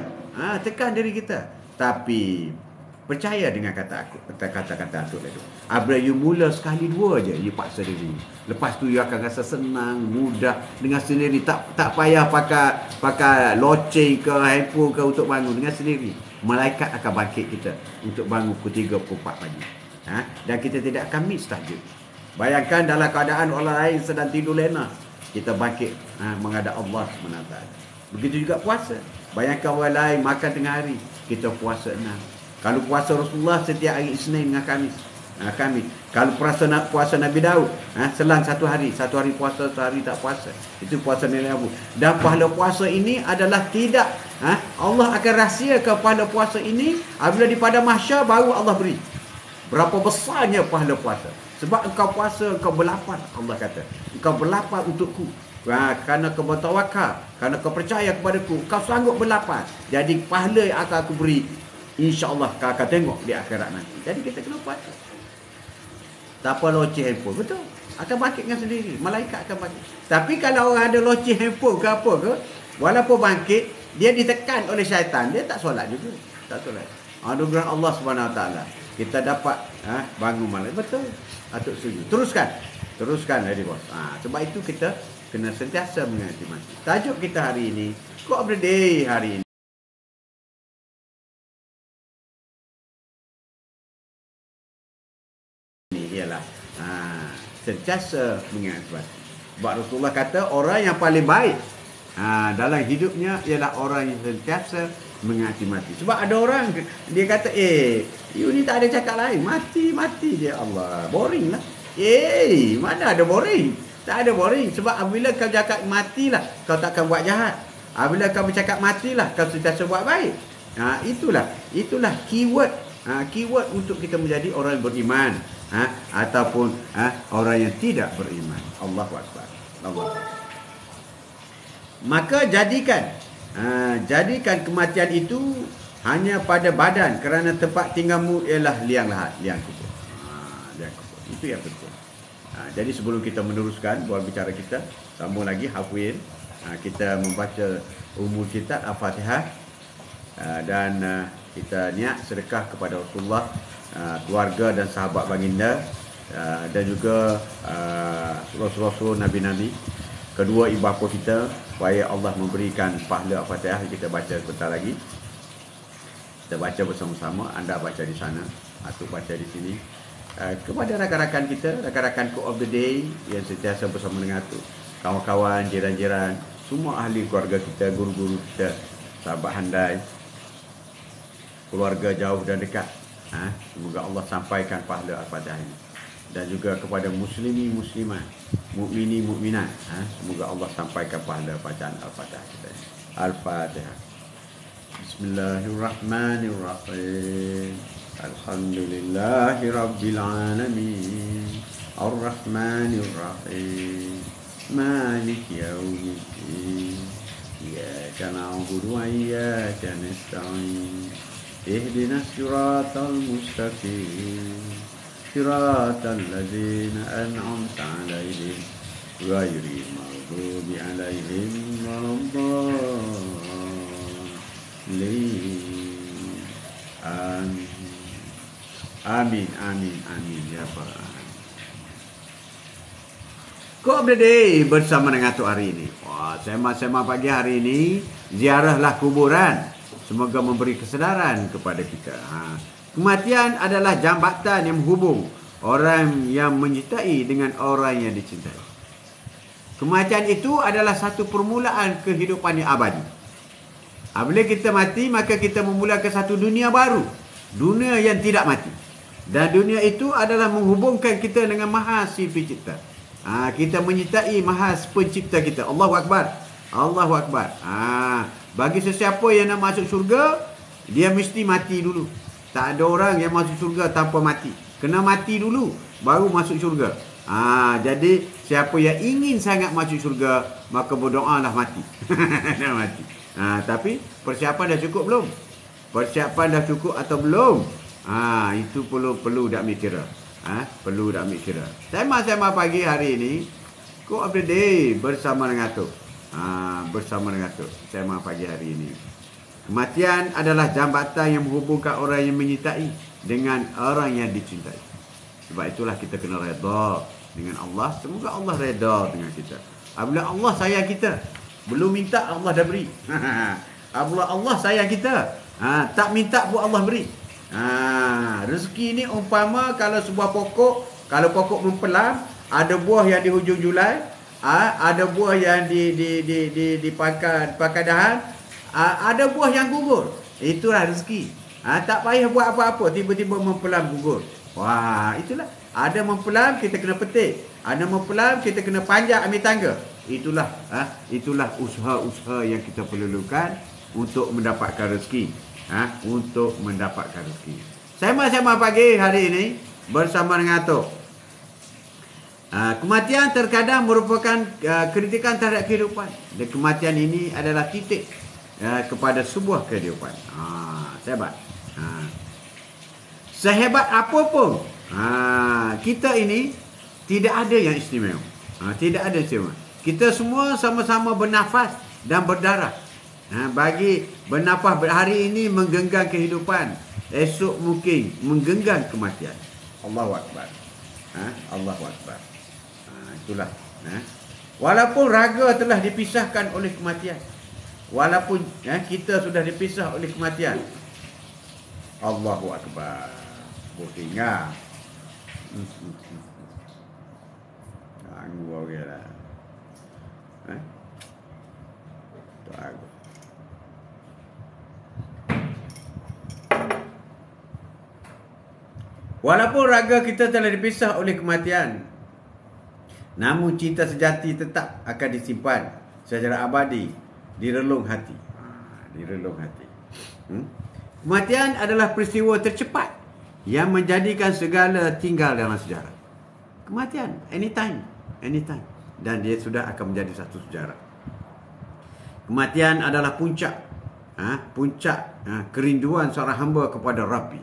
Tekan diri kita. Tapi percaya dengan kata-kata Atuk itu. Apabila you mula sekali dua je, you paksa diri. Lepas tu you akan rasa senang, mudah dengan sendiri. Tak payah pakai loceng ke handphone ke untuk bangun dengan sendiri. Malaikat akan bangkit kita untuk bangun pukul 3, pukul 4 pagi. Dan kita tidak akan miss tahajud. Bayangkan dalam keadaan orang lain sedang tidur lena, kita bangkit menghadap Allah SWT. Begitu juga puasa. Bayangkan orang lain makan tengah hari, kita puasa 6. Kalau puasa Rasulullah setiap hari Isnin dengan Khamis. Kalau puasa Nabi Daud, selang satu hari puasa, satu hari tak puasa. Itu puasa Nabi Daud. Dan pahala puasa ini adalah tidak, Allah akan rahsiakan pahala puasa ini apabila di pada mahsyar baru Allah beri. Berapa besarnya pahala puasa. Sebab engkau puasa, engkau berlapar, Allah kata. Engkau berlapar untukku. Kerana kau bertawakal, kerana kau percaya kepadaku, kau sanggup berlapar. Jadi pahala yang akan aku beri, insya-Allah kau akan tengok di akhirat nanti. Jadi kita kena puasa. Tak apa loceng handphone, betul. Akan bangkit dengan sendiri, malaikat akan bangkit. Tapi kalau orang ada loceng handphone ke apa ke, walaupun bangkit, dia ditekan oleh syaitan, dia tak solat juga. Tak solat. Anugerah Allah Subhanahu Wa Taala. Kita dapat bangun malam, betul. Atuk setuju. Teruskan Lady Boss. Sebab itu kita kena sentiasa mengerti mati. Tajuk kita hari ini, Quote of the Day hari ini ialah sentiasa mengerti mati. Sebab Rasulullah kata orang yang paling baik dalam hidupnya ialah orang yang sentiasa mengerti mati. Sebab ada orang dia kata, you ni tak ada cakap lain, mati dia. Allah, boring lah. Mana ada boring? Tak ada boring. Sebab apabila kau cakap matilah, kau takkan buat jahat. Apabila kau bercakap matilah, kau sentiasa buat baik. Itulah keyword. Keyword untuk kita menjadi orang yang beriman, ataupun orang yang tidak beriman. Allahu Akbar. Maka jadikan kematian itu hanya pada badan, kerana tempat tinggalmu ialah liang lahat, liang kubur. Itu yang penting. Jadi sebelum kita meneruskan buat bicara kita, sambung lagi halfway, kita membaca umul kitab Al-Fatihah, dan kita niat sedekah kepada Rasulullah, keluarga dan sahabat baginda, dan juga rasul-rasul, nabi-nabi, kedua ibu bapa kita, supaya Allah memberikan pahala Al-Fatihah. Kita baca sebentar lagi. Kita baca bersama-sama. Anda baca di sana, Atuk baca di sini. Kepada rakan-rakan kita, rakan-rakan Quote of the Day yang sentiasa bersama dengan Atuk, kawan-kawan, jiran-jiran, semua ahli keluarga kita, guru-guru kita, sahabat handai, keluarga jauh dan dekat, semoga Allah sampaikan pahala Al-Fatihah ini. Dan juga kepada muslimi muslimat, mukmini mukminat, semoga Allah sampaikan pahala bacaan Al-Fatihah kita. Al-Fatihah. Bismillahirrahmanirrahim. Alhamdulillahi Rabbil Alamin, Ar-Rahmanir Rahim, Malik Yawmiddin, Iyyaka na'budu wa iyyaka nasta'in, Ihdinas siratal mustaqim, Siratal ladzina an'amta 'alaihim, ghairil maghdubi maghdubi alaihim waladdallin. Amin. Amin, amin, amin ya Allah. Kok berada bersama dengan Tok hari ini? Wah, sema-sema pagi hari ini ziarahlah kuburan. Semoga memberi kesedaran kepada kita. Kematian adalah jambatan yang menghubung orang yang menyertai dengan orang yang dicintai. Kematian itu adalah satu permulaan kehidupan yang abadi. Apabila kita mati, maka kita memulakan satu dunia baru. Dunia yang tidak mati. Dan dunia itu adalah menghubungkan kita dengan Maha Si Pencipta. Kita menyertai Maha Pencipta kita. Allahu Akbar. Allahu Akbar. Bagi sesiapa yang nak masuk syurga, dia mesti mati dulu. Tak ada orang yang masuk syurga tanpa mati. Kena mati dulu, baru masuk syurga. Jadi, siapa yang ingin sangat masuk syurga, maka berdoalah mati. Dah mati. Tapi, persiapan dah cukup belum? Persiapan dah cukup atau belum? Itu perlu dak mikir. Perlu dak mikir. Sema-sema pagi hari ini, kok update bersama dengan tu. Bersama dengan tu. Sema pagi hari ini. Kematian adalah jambatan yang menghubungkan orang yang menyertai dengan orang yang dicintai. Sebab itulah kita kena redha dengan Allah. Semoga Allah redha dengan kita. Apabila Allah sayang kita, belum minta Allah dah beri. Allah sayang kita, tak minta pun Allah beri. Rezeki ni umpama kalau sebuah pokok, kalau pokok mempelam, ada buah yang di hujung Julai, ada buah yang di pangkal dahan, ada buah yang gugur. Itulah rezeki. Tak payah buat apa-apa, tiba-tiba mempelam gugur. Wah, itulah. Ada mempelam, kita kena petik. Ada mempelam, kita kena panjat ambil tangga. Itulah usaha-usaha yang kita perlukan untuk mendapatkan rezeki. Untuk mendapatkan rezeki. Sema-sema pagi hari ini bersama dengan Atok. Kematian terkadang merupakan kritikan terhadap kehidupan. Dan kematian ini adalah titik kepada sebuah kehidupan. Sehebat. Sehebat apapun, kita ini tidak ada yang istimewa. Tidak ada istimewa. Kita semua sama-sama bernafas dan berdarah. Bagi bernafas hari ini menggenggam kehidupan, esok mungkin menggenggam kematian. Allahu Akbar. Allahu Akbar. Itulah. Walaupun raga telah dipisahkan oleh kematian, walaupun kita sudah dipisah oleh kematian, Allahu Akbar. Ingat. Tangguh orang lah. Tangguh. Walaupun raga kita telah dipisah oleh kematian, namun cinta sejati tetap akan disimpan secara abadi di relung hati. Di relung hati. Kematian adalah peristiwa tercepat yang menjadikan segala tinggal dalam sejarah. Kematian, anytime. Dan dia sudah akan menjadi satu sejarah. Kematian adalah puncak kerinduan seorang hamba kepada Rabbi.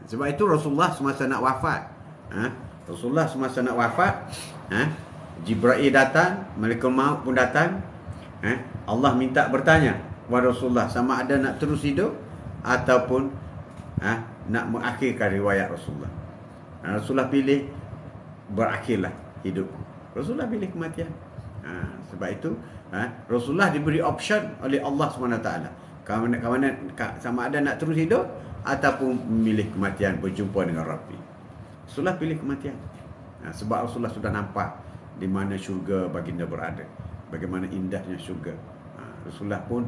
Sebab itu Rasulullah semasa nak wafat, Jibril datang, Malaikat Maut pun datang. Allah minta bertanya kepada Rasulullah sama ada nak terus hidup ataupun nak mengakhirkan riwayat Rasulullah. Rasulullah pilih berakhirlah hidup. Rasulullah pilih kematian. Sebab itu Rasulullah diberi option oleh Allah SWT. Sama ada nak terus hidup ataupun memilih kematian, berjumpa dengan Rabbi. Rasulullah pilih kematian. Sebab Rasulullah sudah nampak di mana syurga baginda berada, bagaimana indahnya syurga. Rasulullah pun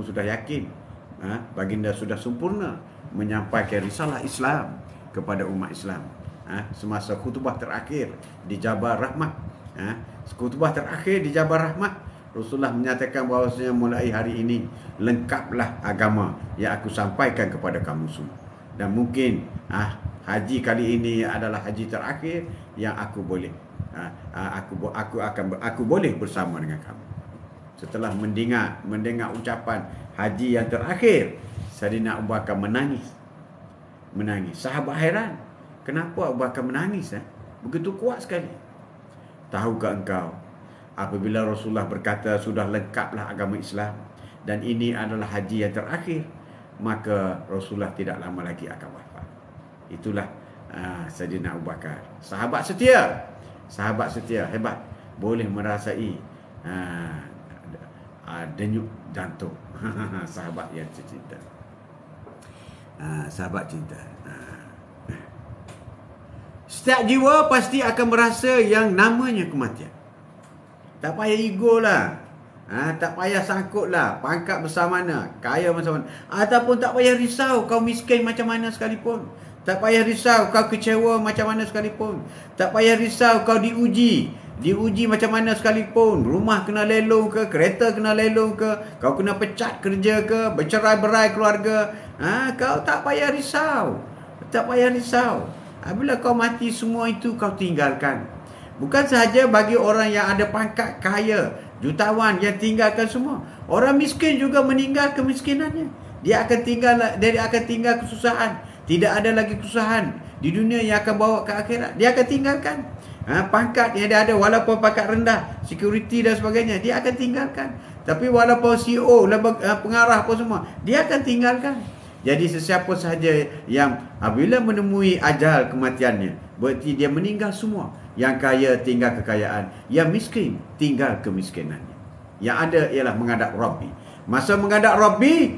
sudah yakin baginda sudah sempurna menyampaikan risalah Islam kepada umat Islam. Semasa khutbah terakhir di Jabal Rahmah, khutbah terakhir di Jabal Rahmah, Rasulullah menyatakan bahawasanya mulai hari ini lengkaplah agama yang aku sampaikan kepada kamu semua. Dan mungkin haji kali ini adalah haji terakhir yang aku boleh aku boleh bersama dengan kamu. Setelah mendengar ucapan haji yang terakhir, Sayyidina Abu Bakar menangis. Sahabat hairan, kenapa Abu Bakar menangis? Begitu kuat sekali. Tahukah engkau apabila Rasulullah berkata sudah lengkaplah agama Islam dan ini adalah haji yang terakhir, maka Rasulullah tidak lama lagi akan wafat. Itulah Sayyidina Abu Bakar, sahabat setia hebat, boleh merasai denyut jantung. Sahabat yang tercinta, sahabat cinta. Setiap jiwa pasti akan merasa yang namanya kematian. Tak payah ego lah, tak payah sangkut lah pangkat besar mana, kaya macam mana, ataupun tak payah risau kau miskin macam mana sekalipun. Tak payah risau kau kecewa macam mana sekalipun. Tak payah risau kau diuji macam mana sekalipun. Rumah kena lelong ke, kereta kena lelong ke, kau kena pecat kerja ke, bercerai-berai keluarga, kau tak payah risau. Tak payah risau. Bila kau mati, semua itu kau tinggalkan. Bukan sahaja bagi orang yang ada pangkat kaya, jutawan, yang tinggalkan semua. Orang miskin juga meninggal kemiskinannya. Dia akan tinggal kesusahan. Tidak ada lagi kesusahan di dunia yang akan bawa ke akhirat. Dia akan tinggalkan. Pangkat yang dia ada, walaupun pangkat rendah, security dan sebagainya, dia akan tinggalkan. Tapi walaupun CEO, pengarah apa semua, dia akan tinggalkan. Jadi sesiapa sahaja yang apabila menemui ajal kematiannya, berarti dia meninggal semua. Yang kaya tinggal kekayaan, yang miskin tinggal kemiskinannya. Yang ada ialah menghadap Rabbi. Masa menghadap Rabbi,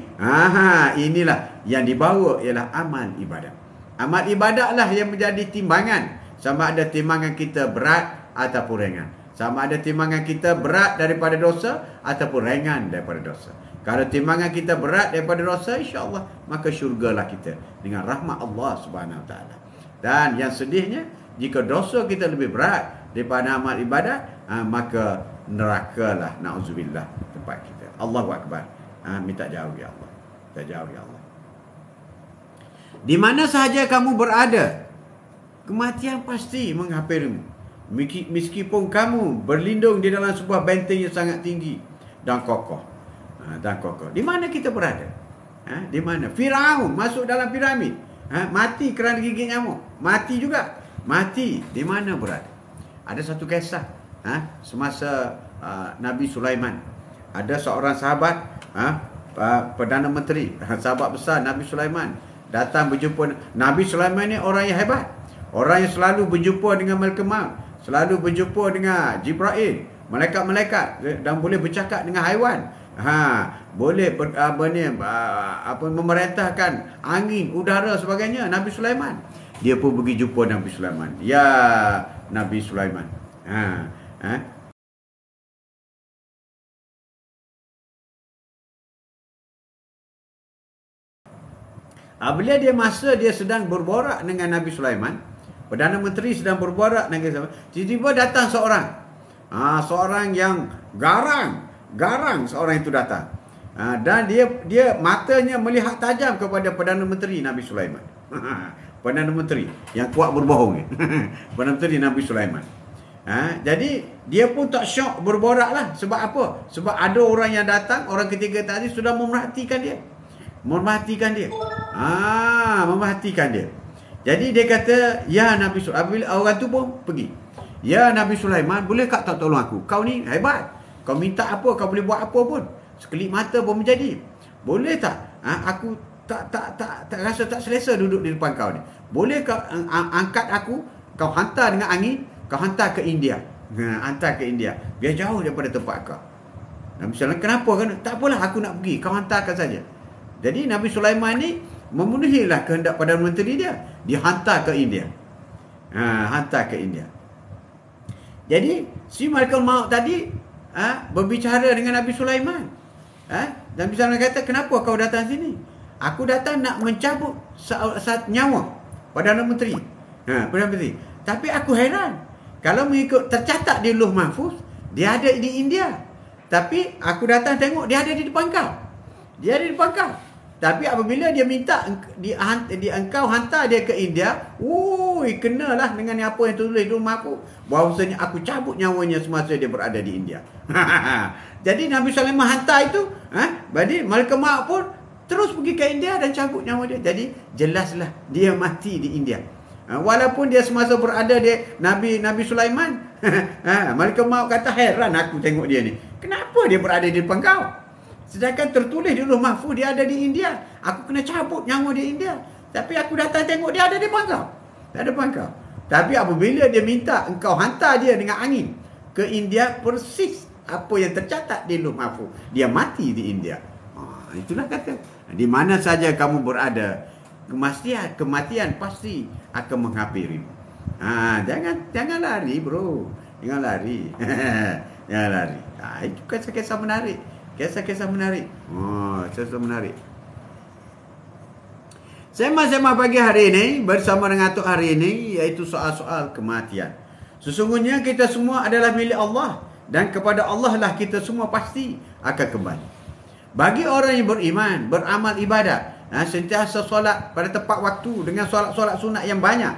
inilah yang dibawa ialah amal ibadat. Amal ibadat lah yang menjadi timbangan. Sama ada timbangan kita berat ataupun ringan. Sama ada timbangan kita berat daripada dosa ataupun ringan daripada dosa. Kalau timbangan kita berat daripada dosa, insya-Allah maka syurgalah kita dengan rahmat Allah Subhanahu Wa Taala. Dan yang sedihnya, jika dosa kita lebih berat daripada amal ibadat, maka nerakalah, na'udzubillah, tempat kita. Allahu Akbar. Minta jauh ya Allah. Minta jauh ya Allah. Di mana sahaja kamu berada, kematian pasti menghampirimu. Meskipun kamu berlindung di dalam sebuah benteng yang sangat tinggi dan kokoh. Di mana kita berada? Di mana? Firaun masuk dalam piramid. Mati kerana gigit nyamuk. Mati juga. Mati. Di mana berada? Ada satu kisah. Semasa Nabi Sulaiman, ada seorang sahabat, Perdana Menteri, sahabat besar Nabi Sulaiman, datang berjumpa. Nabi Sulaiman ni orang yang hebat. Orang yang selalu berjumpa dengan Malaikat Maut, selalu berjumpa dengan Jibril, malaikat-malaikat, dan boleh bercakap dengan haiwan. Boleh memerintahkan angin, udara sebagainya. Nabi Sulaiman. Dia pun pergi jumpa Nabi Sulaiman. Ya Nabi Sulaiman. Bila dia sedang berborak dengan Nabi Sulaiman, Perdana Menteri sedang berborak dengan Sulaiman, tiba-tiba datang seorang yang garang seorang itu datang. Dan dia matanya melihat tajam kepada Perdana Menteri Nabi Sulaiman. Perdana Menteri yang kuat berbohong. Perdana Menteri Nabi Sulaiman. Jadi dia pun tak syok berborak lah. Sebab apa? Sebab ada orang yang datang, orang ketiga tadi sudah memerhatikan dia. Memerhatikan dia. Jadi dia kata, ya Nabi Sulaiman. Orang tu pun pergi. Ya Nabi Sulaiman, boleh tak tolong aku? Kau ni hebat. Kau minta apa, kau boleh buat apa pun. Sekelip mata pun menjadi. Boleh tak? Aku tak rasa tak selesa duduk di depan kau ni. Boleh kau angkat aku, kau hantar dengan angin, kau hantar ke India. Hantar ke India. Biar jauh daripada tempat kau. Nabi Sulaiman, kenapa? Tak apalah, aku nak pergi. Kau hantarkan saja. Jadi Nabi Sulaiman ni memenuhilah kehendak Perdana Menteri dia. Dia hantar ke India. Hantar ke India. Jadi si Malaikat Maut tadi berbicara dengan Nabi Sulaiman. Nabi Sulaiman kata, kenapa kau datang sini? Aku datang nak mencabut nyawa Perdana Menteri. Perdana Menteri. Tapi aku heran. Kalau mengikut tercatat di Lauh Mahfuz, dia ada di India. Tapi aku datang tengok dia ada di depan kau. Dia ada di depan kau. Tapi apabila dia minta engkau hantar dia ke India, kenalah dengan apa yang tulis di Lauh Mahfuz, bahawasanya aku cabut nyawanya semasa dia berada di India. Jadi Nabi Sulaiman hantar itu, jadi Malaikat Maut pun terus pergi ke India dan cabut nyawa dia. Jadi jelaslah dia mati di India. Walaupun dia semasa berada di Nabi Sulaiman, malaikat maut kata, heran aku tengok dia ni. Kenapa dia berada di depan kau? Sedangkan tertulis di Lauh Mahfuz dia ada di India. Aku kena cabut nyawa di India. Tapi aku datang tengok dia ada di depan kau. Tak ada depan kau. Tapi apabila dia minta engkau hantar dia dengan angin ke India, persis apa yang tercatat di Lauh Mahfuz. Dia mati di India. Itulah kata. Di mana saja kamu berada, kematian pasti akan menghampirimu. Jangan lari, bro. Jangan lari. Jangan lari. Itu kisah-kisah menarik. Kisah-kisah menarik. Kisah menarik. Sema-sema pagi hari ini bersama dengan Tok hari ini, iaitu soal-soal kematian. Sesungguhnya kita semua adalah milik Allah, dan kepada Allah lah kita semua pasti akan kembali. Bagi orang yang beriman, beramal ibadat, sentiasa solat pada tepat waktu dengan solat-solat sunat yang banyak,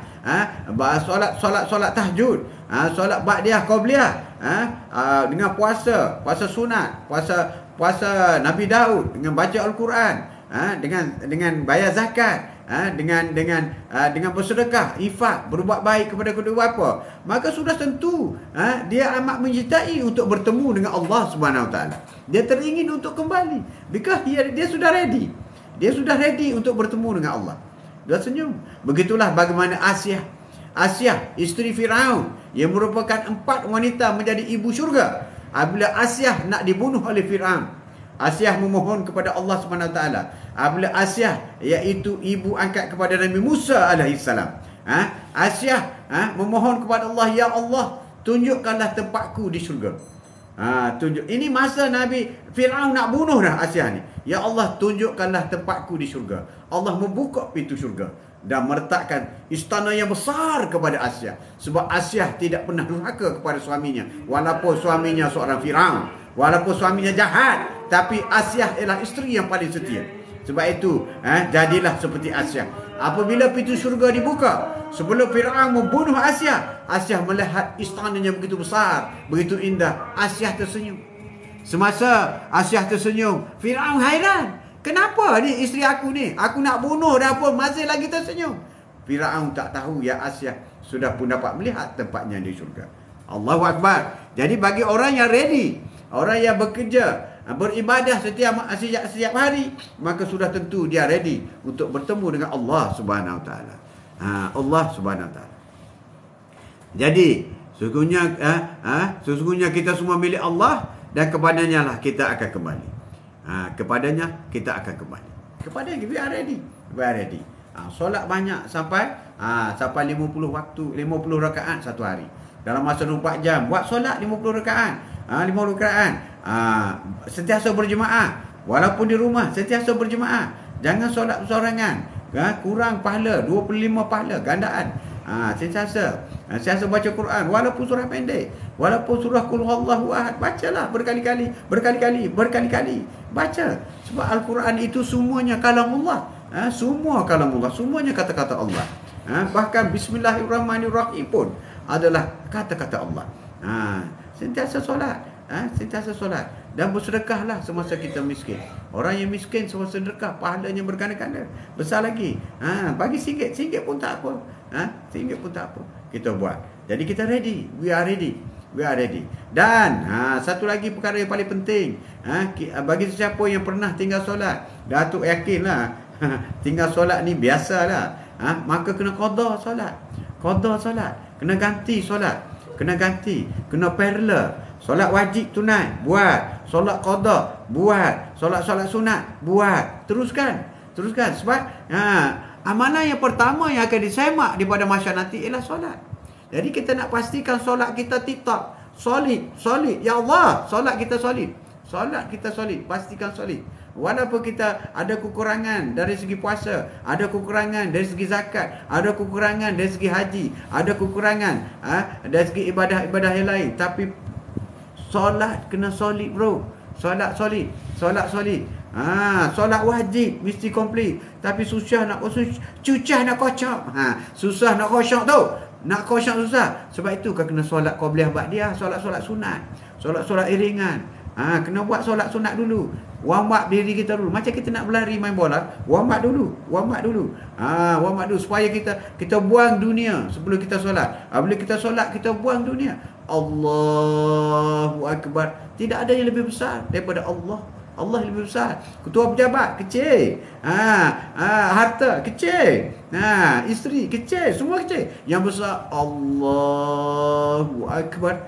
solat tahajud, solat ba'diyah qabliyah, dengan puasa sunat, puasa Nabi Daud, dengan baca Al-Quran, dengan bayar zakat, dengan bersedekah, infak, berbuat baik kepada kedua bapa, maka sudah tentu dia amat menyertai untuk bertemu dengan Allah Subhanahu Wa Taala. Dia teringin untuk kembali, because dia sudah ready. Dia sudah ready untuk bertemu dengan Allah. Dia senyum. Begitulah bagaimana Asyah, isteri Firaun, yang merupakan 4 wanita menjadi ibu syurga. Apabila Asyah nak dibunuh oleh Firaun, Asyah memohon kepada Allah Subhanahu Wa Taala. Apabila Asyah, iaitu ibu angkat kepada Nabi Musa alaihissalam, Asyah memohon kepada Allah, ya Allah, tunjukkanlah tempatku di syurga. Ini masa Nabi Firaun nak bunuh dah Asyah ni. Ya Allah, tunjukkanlah tempatku di syurga. Allah membuka pintu syurga dan meletakkan istana yang besar kepada Asyah. Sebab Asyah tidak pernah durhaka kepada suaminya, walaupun suaminya seorang Firaun, walaupun suaminya jahat, tapi Asyah ialah isteri yang paling setia. Sebab itu jadilah seperti Asyah. Apabila pintu syurga dibuka, sebelum Firaun membunuh Asyah, Asyah melihat istananya begitu besar, begitu indah. Asyah tersenyum. Semasa Asyah tersenyum, Firaun hairan. Kenapa ni isteri aku ni? Aku nak bunuh dah pun masih lagi tersenyum. Firaun tak tahu ya Asyah sudah pun dapat melihat tempatnya di syurga. Allahu Akbar. Jadi bagi orang yang ready, orang yang bekerja, beribadah setiap hari, maka sudah tentu dia ready untuk bertemu dengan Allah Subhanahu Wa Taala. Allah Subhanahu Wa Taala. Jadi sesungguhnya kita semua milik Allah, dan kepadanya lah kita akan kembali. Kepadanya kita akan kembali. Kepadanya we are ready. We are ready. Solat banyak sampai 50 rakaat satu hari. Dalam masa 24 jam buat solat 50 rakaat. 50 rakaat. Sentiasa berjemaah. Walaupun di rumah sentiasa berjemaah. Jangan solat bersorangan. Kurang pahala, 25 pahala gandaan. Sentiasa baca Quran, walaupun surah pendek, walaupun surah Qul Huwallahu Ahad, bacalah berkali-kali. Baca. Sebab Al-Quran itu semuanya kalamullah. Semua kalamullah, semuanya kata-kata Allah. Bahkan Bismillahirrahmanirrahim pun adalah kata-kata Allah. Sentiasa solat. Sentiasa solat. Dan bersedekahlah semasa kita miskin. Orang yang miskin semasa sedekah, pahalanya berganda-ganda. Besar lagi. Bagi RM1 pun tak apa. RM1 pun tak apa. Kita buat. Jadi kita ready. We are ready. Dan satu lagi perkara yang paling penting, bagi sesiapa yang pernah tinggal solat, Datuk yakinlah tinggal solat ni biasalah, maka kena qada solat. Kena ganti solat. Kena parallel. Solat wajib tunai, buat. Solat qada, buat. Solat sunat, buat. Teruskan. Sebab amalan yang pertama yang akan disemak daripada masyarakat nanti ialah solat. Jadi kita nak pastikan solat kita tip-top, solid. Ya Allah, solat kita solid. Pastikan solid. Walaupun kita ada kekurangan dari segi puasa, ada kekurangan dari segi zakat, ada kekurangan dari segi haji, ada kekurangan dari segi ibadah-ibadah yang lain, tapi solat kena solid, bro. Solat solid. Solat wajib mesti komplit. Tapi susah nak kocok. Susah nak kocok tu. Nak kocok susah. Sebab itu kau kena solat qabliyah ba'diyah, solat sunat, solat iringan. Kena buat solat sunat dulu. Warm up diri kita dulu. Macam kita nak berlari main bola, warm up dulu. Warm up dulu. Warm up dulu supaya kita buang dunia sebelum kita solat. Bila kita solat, kita buang dunia. Allahu Akbar. Tidak ada yang lebih besar daripada Allah. Allah lebih besar. Ketua pejabat kecil. Harta kecil. Isteri kecil, semua kecil. Yang besar Allahu Akbar.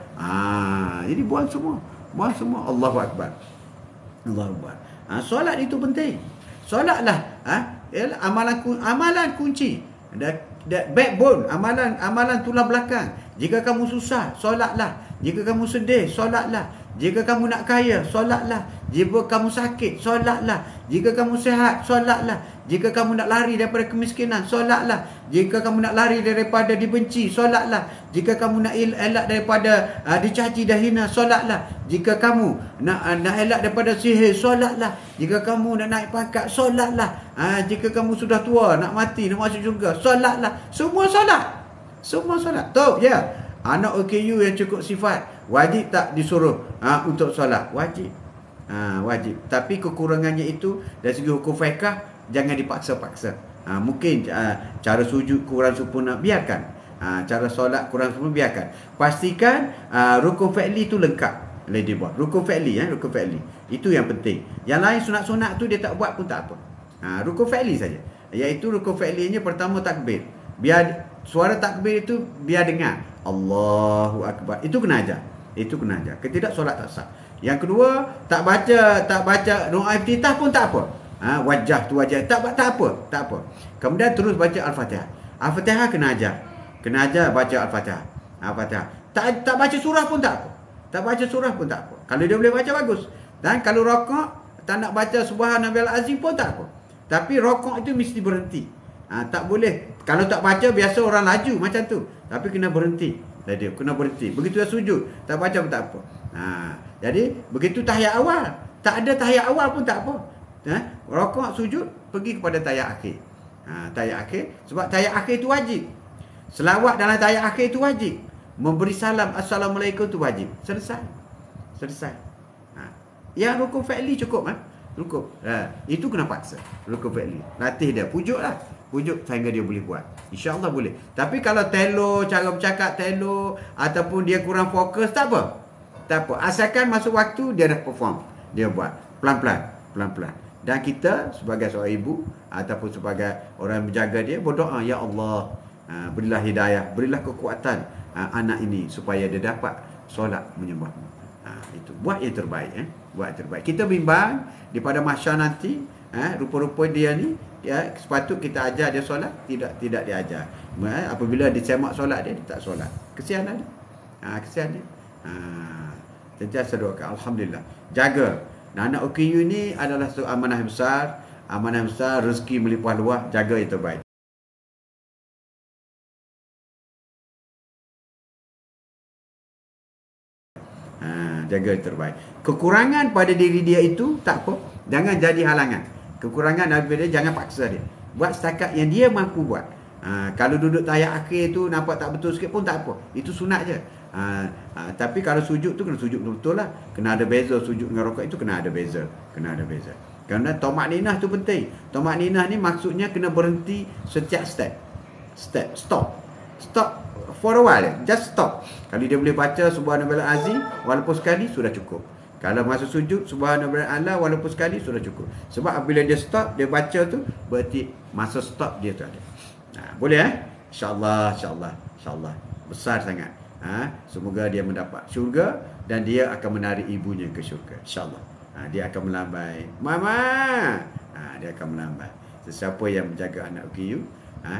Jadi buang semua. Buang semua. Allahu Akbar. Allahu Akbar. Solat itu penting. Solatlah ialah amalan kunci. Backbone, amalan tulang belakang. Jika kamu susah, solatlah. Jika kamu sedih, solatlah. Jika kamu nak kaya, solatlah. Jika kamu sakit, solatlah. Jika kamu sihat, solatlah. Jika kamu nak lari daripada kemiskinan, solatlah. Jika kamu nak lari daripada dibenci, solatlah. Jika kamu nak elak daripada dicaci dan hina, solatlah. Jika kamu nak elak daripada sihir, solatlah. Jika kamu nak naik pangkat, solatlah. Jika kamu sudah tua, nak mati, nak masuk syurga, solatlah. Semua solat. Semua solat. Tahu ya? Anak OKU yang cukup sifat, wajib tak disuruh untuk solat? Wajib. Wajib. Tapi kekurangannya itu dari segi hukum fiqh, jangan dipaksa-paksa. Mungkin cara sujud kurang sempurna, biarkan. Cara solat kurang sempurna, biarkan. Pastikan rukun fi'li itu lengkap. Lady buat rukun fi'li, rukun fi'li. Itu yang penting. Yang lain sunat-sunat tu dia tak buat pun tak apa. Rukun fi'li saja. Iaitu rukun fi'linya pertama takbir. Biar suara takbir itu biar dengar. Allahu Akbar. Itu kena ajar. Itu kena ajar. Ketidak solat tak sah. Yang kedua, tak baca doa iftitah pun tak apa. Wajah tu wajah tak apa. Kemudian terus baca Al-Fatihah. Al-Fatihah kena ajar. Kena ajar baca Al-Fatihah. Al-Fatihah. Tak baca surah pun tak apa. Tak baca surah pun tak apa. Kalau dia boleh baca, bagus. Dan kalau rokok tak nak baca Subhanallahil Azim pun tak apa. Tapi rokok itu mesti berhenti. Tak boleh. Kalau tak baca, biasa orang laju macam tu. Tapi kena berhenti. Jadi kena berhenti. Begitu dia sujud, tak baca pun tak apa. Jadi begitu tahiyat awal, tak ada tahiyat awal pun tak apa. Rokok, sujud, pergi kepada tahiyat akhir. Tahiyat akhir, sebab tahiyat akhir itu wajib. Selawat dalam tahiyat akhir itu wajib. Memberi salam Assalamualaikum itu wajib. Selesai. Yang rukun fi'li cukup cukup. Itu kena paksa. Rukun fi'li. Latih dia, pujuklah. Pujuk sehingga dia boleh buat. InsyaAllah boleh. Tapi kalau telo, cara bercakap telo, ataupun dia kurang fokus, tak apa. Tak apa. Asalkan masuk waktu, dia dah perform. Dia buat. Pelan-pelan. Dan kita sebagai seorang ibu, ataupun sebagai orang yang menjaga dia, berdoa, Ya Allah, berilah hidayah, berilah kekuatan anak ini, supaya dia dapat solat menyembahmu. Itu. Buat yang terbaik. Buat yang terbaik. Kita bimbang, daripada mahsyar nanti, rupa-rupa dia ni, sepatut kita ajar dia solat, tidak diajar. Apabila dia semak solat dia tak solat. Kesian dia. Kesian dia. Sentiasa doakan. Alhamdulillah. Jaga. Anak OKU ni adalah satu amanah besar. Amanah besar, rezeki melimpah luah. Jaga yang terbaik. Jaga yang terbaik. Kekurangan pada diri dia itu tak apa. Jangan jadi halangan. Kekurangan daripada dia, jangan paksa dia. Buat setakat yang dia mampu buat. Kalau duduk tahiyat akhir tu nampak tak betul sikit pun tak apa. Itu sunat je. Tapi kalau sujud tu kena sujud betul-betul lah. Kena ada beza sujud dengan rokok itu, kena ada beza. Kerana tamak-ninah tu penting. Tamak-ninah ni maksudnya kena berhenti setiap step. Stop for a while. Just stop. Kalau dia boleh baca Subhanallahil Azim walaupun sekali sudah cukup. Kalau masa sujud Subhanallahil A'la walaupun sekali sudah cukup. Sebab apabila dia stop, dia baca tu, berarti masa stop dia tu ada. Boleh InsyaAllah. Besar sangat. Semoga dia mendapat syurga dan dia akan menarik ibunya ke syurga. InsyaAllah. Dia akan melambai. Mama! Dia akan melambai. Sesiapa yang menjaga anak OKU,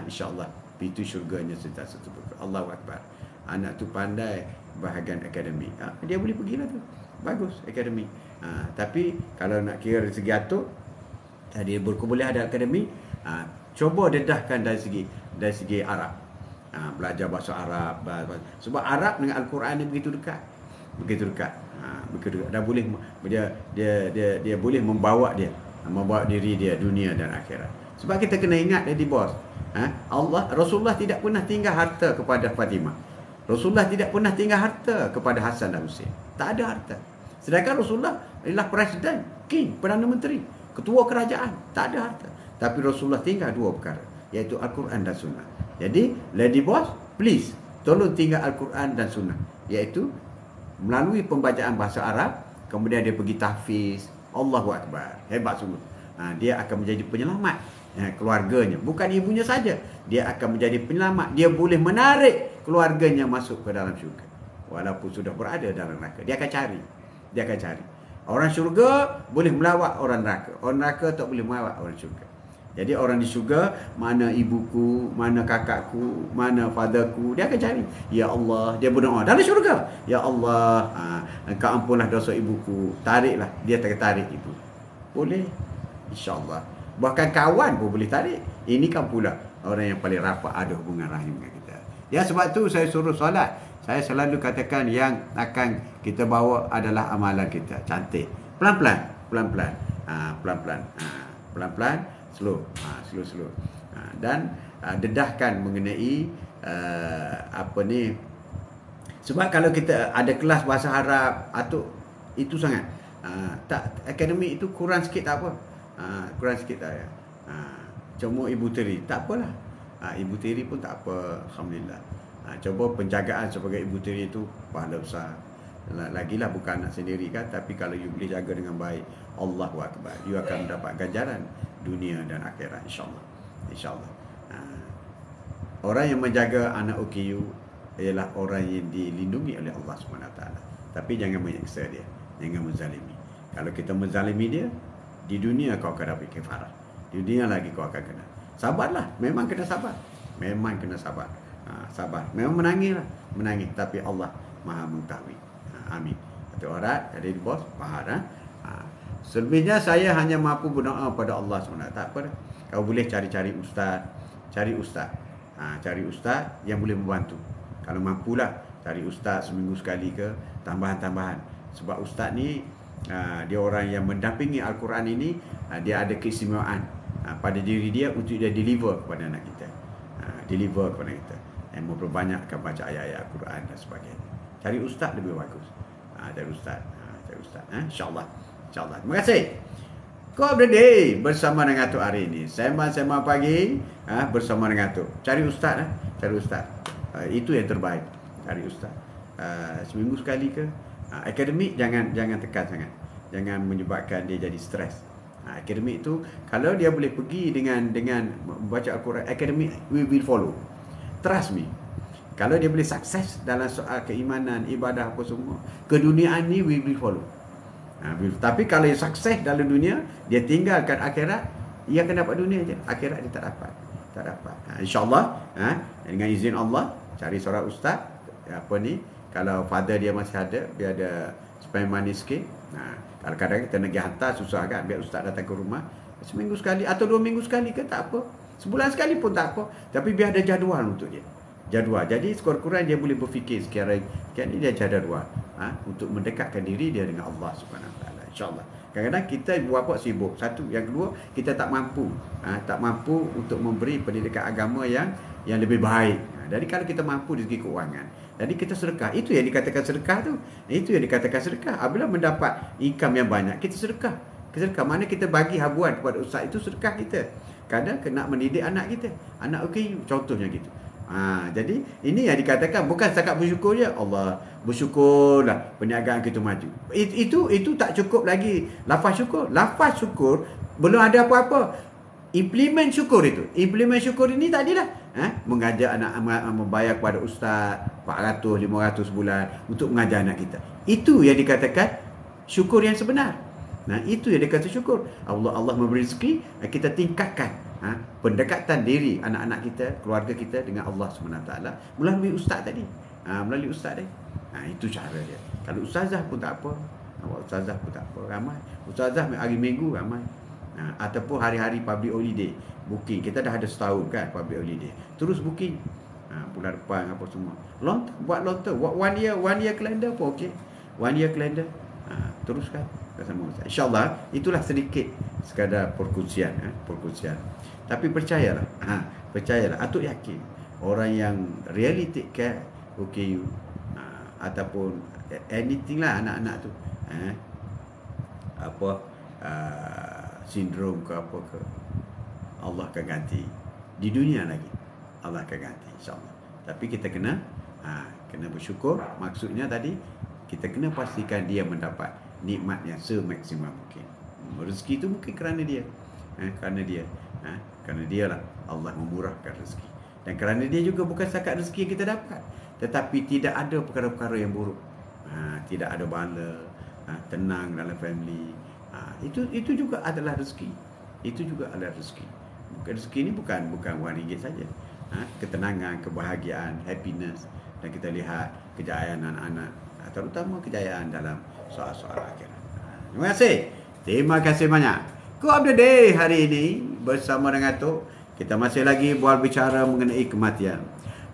InsyaAllah pintu syurganya sentiasa terbuka. Allahu Akbar. Anak tu pandai bahagian akademik. Dia boleh pergilah tu. Bagus akademik. Tapi kalau nak kira dari segi atuk, dia boleh ada akademik. Cuba dedahkan dari segi Arab. Belajar bahasa Arab. Sebab Arab dengan Al-Quran ni begitu dekat. Dan boleh dia boleh membawa diri dia dunia dan akhirat. Sebab kita kena ingat dari bos. Rasulullah tidak pernah tinggal harta kepada Fatimah. Rasulullah tidak pernah tinggal harta kepada Hasan dan Husain. Tak ada harta. Sedangkan Rasulullah ialah presiden, king, Perdana Menteri, ketua kerajaan. Tak ada harta. Tapi Rasulullah tinggal dua perkara, iaitu Al-Quran dan Sunnah. Jadi, lady boss, please, tolong tinggal Al-Quran dan Sunnah. Iaitu, melalui pembacaan bahasa Arab, kemudian dia pergi tahfiz, Allahu Akbar. Hebat sungguh. Dia akan menjadi penyelamat keluarganya. Bukan ibunya saja. Dia akan menjadi penyelamat. Dia boleh menarik keluarganya masuk ke dalam syurga. Walaupun sudah berada dalam neraka. Dia akan cari. Dia akan cari. Orang syurga boleh melawat orang neraka. Orang neraka tak boleh melawat orang syurga. Jadi orang di syurga, mana ibuku, mana kakakku, mana fatherku, dia akan cari. Ya Allah, dia berdoa dalam syurga. Ya Allah, engkau ampunlah dosa ibuku. Tariklah, dia tertarik ibu. Boleh. InsyaAllah. Bahkan kawan pun boleh tarik. Ini kan pula orang yang paling rapat ada hubungan rahim dengan kita. Ya, sebab tu saya suruh solat. Saya selalu katakan yang akan kita bawa adalah amalan kita. Cantik. Pelan-pelan. Pelan-pelan. Pelan-pelan. Pelan-pelan. Slow. Slow. Dan dedahkan mengenai sebab kalau kita ada kelas bahasa Arab atau itu sangat akademik itu kurang sikit tak apa. Kurang sikit tak ya. Cuma ibu tiri tak apalah. Ibu tiri pun tak apa, alhamdulillah. Coba penjagaan sebagai ibu tiri itu pahala besar. Lagilah bukan anak sendiri kan, tapi kalau you boleh jaga dengan baik, Allahu Akbar, you akan mendapat ganjaran dunia dan akhirat, insyaAllah. InsyaAllah. Orang yang menjaga anak OKU ialah orang yang dilindungi oleh Allah SWT. Tapi jangan menyeksa dia, jangan menzalimi. Kalau kita menzalimi dia, di dunia kau akan dapat kafarah, di dunia lagi kau akan kena. Sabarlah, memang kena sabar. Memang kena sabar. Sabar. Memang menangis lah. Menangis. Tapi Allah Maha mengetahui. Amin. Kata orang, ada di bos, faham. Selebihnya saya hanya mampu berdoa pada Allah SWT. Tak apa dah. Kau boleh cari-cari ustaz. Cari ustaz. Cari ustaz yang boleh membantu. Kalau mampulah, cari ustaz seminggu sekali ke, tambahan-tambahan. Sebab ustaz ni, dia orang yang mendampingi Al-Quran ini, dia ada keistimewaan pada diri dia untuk dia deliver kepada anak kita. Deliver kepada kita. Yang memperbanyakkan baca ayat-ayat Al-Quran dan sebagainya. Cari ustaz lebih bagus. Cari ustaz. Cari ustaz. InsyaAllah. InsyaAllah. Terima kasih. Kau Day bersama dengan Atuk hari ini. Sembang-sembang pagi bersama dengan Atuk. Cari ustaz. Cari ustaz. Itu yang terbaik. Cari ustaz. Seminggu sekali ke. Akademik jangan tekan sangat. Jangan menyebabkan dia jadi stres. Akademik itu kalau dia boleh pergi dengan membaca Al-Quran, akademik we will follow. Trust me. Kalau dia boleh sukses dalam soal keimanan, ibadah apa semua, keduniaan ni we will follow. Tapi kalau dia sukses dalam dunia, dia tinggalkan akhirat, ia akan dapat dunia je. Akhirat dia tak dapat. Tak dapat. InsyaAllah, dengan izin Allah, cari seorang ustaz, kalau father dia masih ada, dia ada spend money sikit. Kalau kadang-kadang kita nak pergi hantar, susah kan, biar ustaz datang ke rumah. Seminggu sekali atau 2 minggu sekali ke tak apa. Sebulan sekali pun tak apa. Tapi biar ada jadual untuk dia. Jadual. Jadi sekurang-kurang dia boleh berfikir sekarang ni dia jadual. Untuk mendekatkan diri dia dengan Allah SWT. InsyaAllah. Kadang-kadang kita buat sibuk. Satu. Yang kedua, kita tak mampu. Tak mampu untuk memberi pendidikan agama yang lebih baik. Jadi kalau kita mampu dari segi keuangan, jadi kita sedekah. Itu yang dikatakan sedekah tu. Itu yang dikatakan sedekah. Apabila mendapat income yang banyak, kita sedekah. Sedekah mana kita bagi habuan kepada ustaz, itu sedekah kita. Kadang kena mendidik anak kita. Anak OKU contohnya gitu. Jadi ini yang dikatakan bukan setakat bersyukur je. Allah bersyukurlah perniagaan kita maju. Itu tak cukup lagi. Lafaz syukur. Lafaz syukur belum ada apa-apa. Implement syukur itu. Implement syukur ini tadilah mengajar anak, membayar kepada ustaz 400, 500 sebulan untuk mengajar anak kita. Itu yang dikatakan syukur yang sebenar. Itu yang dikata syukur. Allah memberi rezeki, kita tingkatkan pendekatan diri anak-anak kita, keluarga kita dengan Allah SWT melalui ustaz tadi. Melalui ustaz tadi. Itu cara dia. Kalau ustazah pun tak apa. Ustazah pun tak apa, ramai. Ustazah hari Minggu ramai. Ataupun hari-hari public holiday, booking. Kita dah ada setahun kan public holiday. Terus booking. Bulan depan apa semua. Buat long term. One year calendar pun okey. 1 year calendar. Teruskan bersama Ustaz. InsyaAllah itulah sedikit sekadar perkongsian. Tapi percayalah. Percayalah. Atuk yakin orang yang really take care OKU ataupun anything lah anak-anak tu. apa sindrom ke apa ke, Allah akan ganti di dunia lagi, Allah akan ganti insya-Allah. Tapi kita kena bersyukur. Maksudnya tadi kita kena pastikan dia mendapat nikmat yang semaksimum mungkin. Rezeki itu mungkin kerana dia, kerana dialah Allah memurahkan rezeki. Dan kerana dia juga bukan setakat rezeki yang kita dapat, tetapi tidak ada perkara-perkara yang buruk. Tidak ada bala, tenang dalam family. Itu juga adalah rezeki. Itu juga adalah rezeki. Bukan rezeki ini bukan wang ringgit saja. Ketenangan, kebahagiaan, happiness, dan kita lihat kejayaan anak-anak, terutama kejayaan dalam soal-soal akhirat. Terima kasih banyak. Ku Update Day hari ini bersama dengan Tok, kita masih lagi bual bicara mengenai kematian.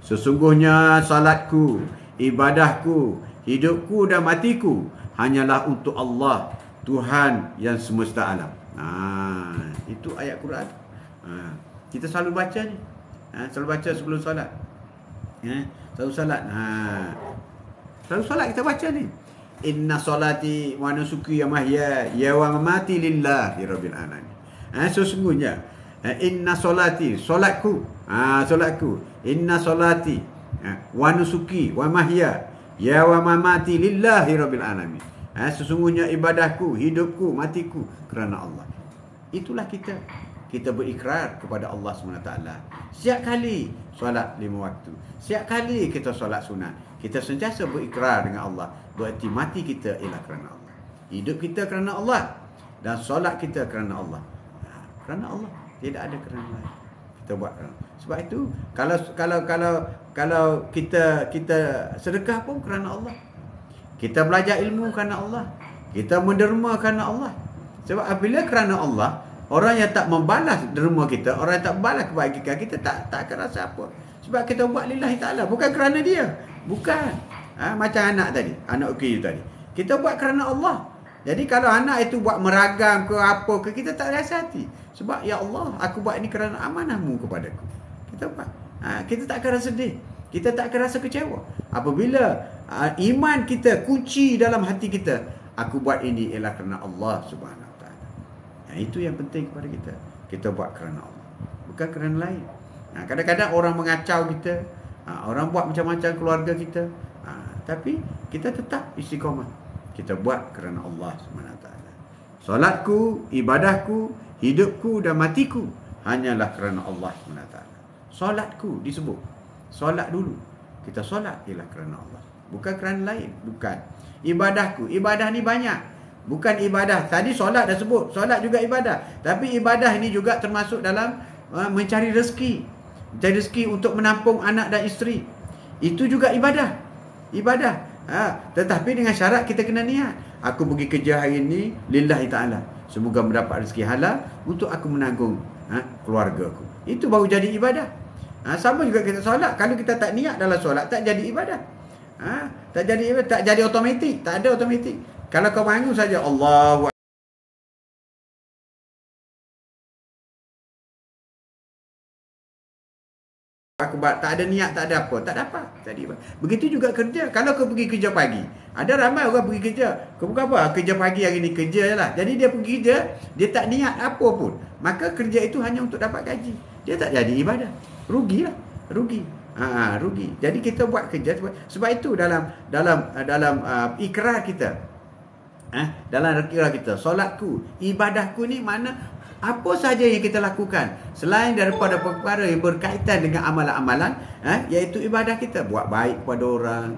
Sesungguhnya salatku, ibadahku, hidupku dan matiku hanyalah untuk Allah, Tuhan yang semesta alam. Itu ayat Quran. Kita selalu baca ni. Selalu baca sebelum solat. Selalu solat. Selalu solat kita baca ni. Inna solati wa nusuki wa mahya ya wa mamati lillahi rabbil alamin. Sesungguhnya inna solati, solatku, solatku, inna solati wa nusuki wa mahya ya wa mamati lillahi rabbil alamin. Sesungguhnya ibadahku, hidupku, matiku kerana Allah. Itulah kita berikrar kepada Allah SWT. Setiap kali solat 5 waktu, setiap kali kita solat sunat, kita sentiasa berikrar dengan Allah. Berarti mati kita ialah kerana Allah, hidup kita kerana Allah, dan solat kita kerana Allah. Kerana Allah, tidak ada kerana lain. Kita buat kerana. Sebab itu kalau kita sedekah pun kerana Allah. Kita belajar ilmu kerana Allah. Kita menderma kerana Allah. Sebab apabila kerana Allah, orang yang tak membalas derma kita, orang yang tak membalas kebajikan kita, tak akan rasa apa. Sebab kita buat lillahi ta'ala, bukan kerana dia. Bukan. Macam anak tadi, anak ukir tadi. Kita buat kerana Allah. Jadi kalau anak itu buat meragam ke apa ke, kita tak rasa hati. Sebab ya Allah, aku buat ini kerana amanahmu kepadaku. Kita buat. Kita tak akan rasa sedih. Kita tak akan rasa kecewa. Apabila iman kita kunci dalam hati kita, aku buat ini ialah kerana Allah Subhanahu Wa Taala. Itu yang penting kepada kita. Kita buat kerana Allah, bukan kerana lain. Kadang-kadang orang mengacau kita, orang buat macam-macam keluarga kita, tapi kita tetap istiqamah. Kita buat kerana Allah SWT. Solatku, ibadahku, hidupku dan matiku hanyalah kerana Allah SWT. Solatku disebut. Solat dulu. Kita solat ialah kerana Allah, bukan kerana lain. Bukan. Ibadahku. Ibadah ni banyak. Bukan ibadah. Tadi solat dah sebut. Solat juga ibadah. Tapi ibadah ini juga termasuk dalam mencari rezeki. Mencari rezeki untuk menampung anak dan isteri. Itu juga ibadah. Tetapi dengan syarat kita kena niat. Aku pergi kerja hari ini lillahi ta'ala, semoga mendapat rezeki halal untuk aku menanggung keluarga aku. Itu baru jadi ibadah. Sama juga kita solat. Kalau kita tak niat dalam solat, tak jadi ibadah. Tak jadi ibadah, tak jadi automatik. Tak ada automatik. Kalau kau bangun saja Allahu akbar, tak ada niat, tak ada apa, tak dapat. Jadi begitu juga kerja. Kalau kau pergi kerja pagi, ada ramai orang pergi kerja. Kau bukan apa? Kerja pagi hari ni kerja je lah. Jadi dia pergi kerja, dia tak niat apa pun. Maka kerja itu hanya untuk dapat gaji. Dia tak jadi ibadah. Rugilah, rugi. Rugi. Jadi kita buat kerja sebab itu dalam ikrar kita. Dalam ikrar kita, solatku, ibadahku ni mana apa saja yang kita lakukan selain daripada perkara yang berkaitan dengan amalan-amalan, iaitu ibadah kita, buat baik kepada orang,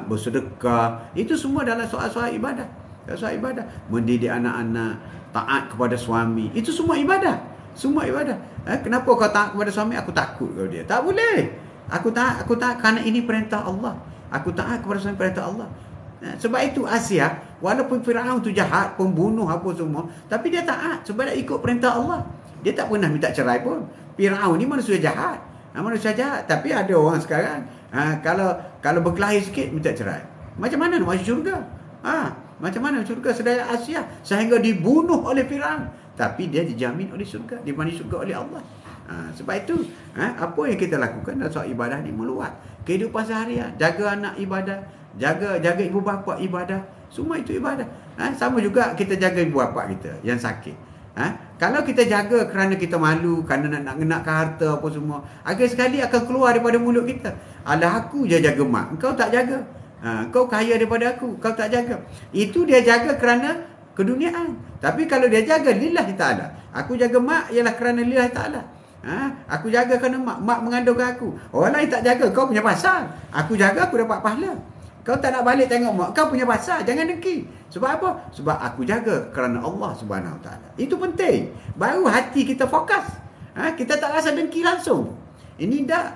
bersedekah, itu semua dalam soal-soal ibadah. Soal ibadah, mendidik anak-anak, taat kepada suami, itu semua ibadah. Semua ibadah. Kenapa kau taat kepada suami? Aku takut kalau dia. Tak boleh. Aku taat kerana ini perintah Allah. Aku taat kepada suami, perintah Allah. Sebab itu Asia, walaupun Firaun tu jahat, pembunuh apa semua, tapi dia taat sebab dia ikut perintah Allah. Dia tak pernah minta cerai pun. Firaun ni manusia jahat. Manusia jahat. Tapi ada orang sekarang, kalau berkelahi sikit minta cerai. Macam mana nak masuk syurga? Macam mana syurga sedaya Asia sehingga dibunuh oleh Firaun, tapi dia dijamin oleh syurga, dimani syurga oleh Allah. Sebab itu apa yang kita lakukan dalam soal ibadah ni meluat kehidupan seharian. Jaga anak ibadah, jaga ibu bapa ibadah, semua itu ibadah. Sama juga kita jaga ibu bapa kita yang sakit. Kalau kita jaga kerana kita malu, kerana nak ngenakkan harta apa semua, akhir sekali akan keluar daripada mulut kita, alah aku je jaga mak, engkau tak jaga. Kau kaya daripada aku, kau tak jaga. Itu dia jaga kerana keduniaan. Tapi kalau dia jaga lillahi ta'ala, aku jaga mak ialah kerana lillahi ta'ala. Aku jaga kerana mak mengandungkan aku. Orang lain tak jaga, kau punya pasal. Aku jaga, aku dapat pahala. Kau tak nak balik tengok mak, kau punya pasal. Jangan dengki. Sebab apa? Sebab aku jaga kerana Allah Subhanahu Wa Taala. Itu penting. Baru hati kita fokus. Kita tak rasa dengki langsung. Ini dah.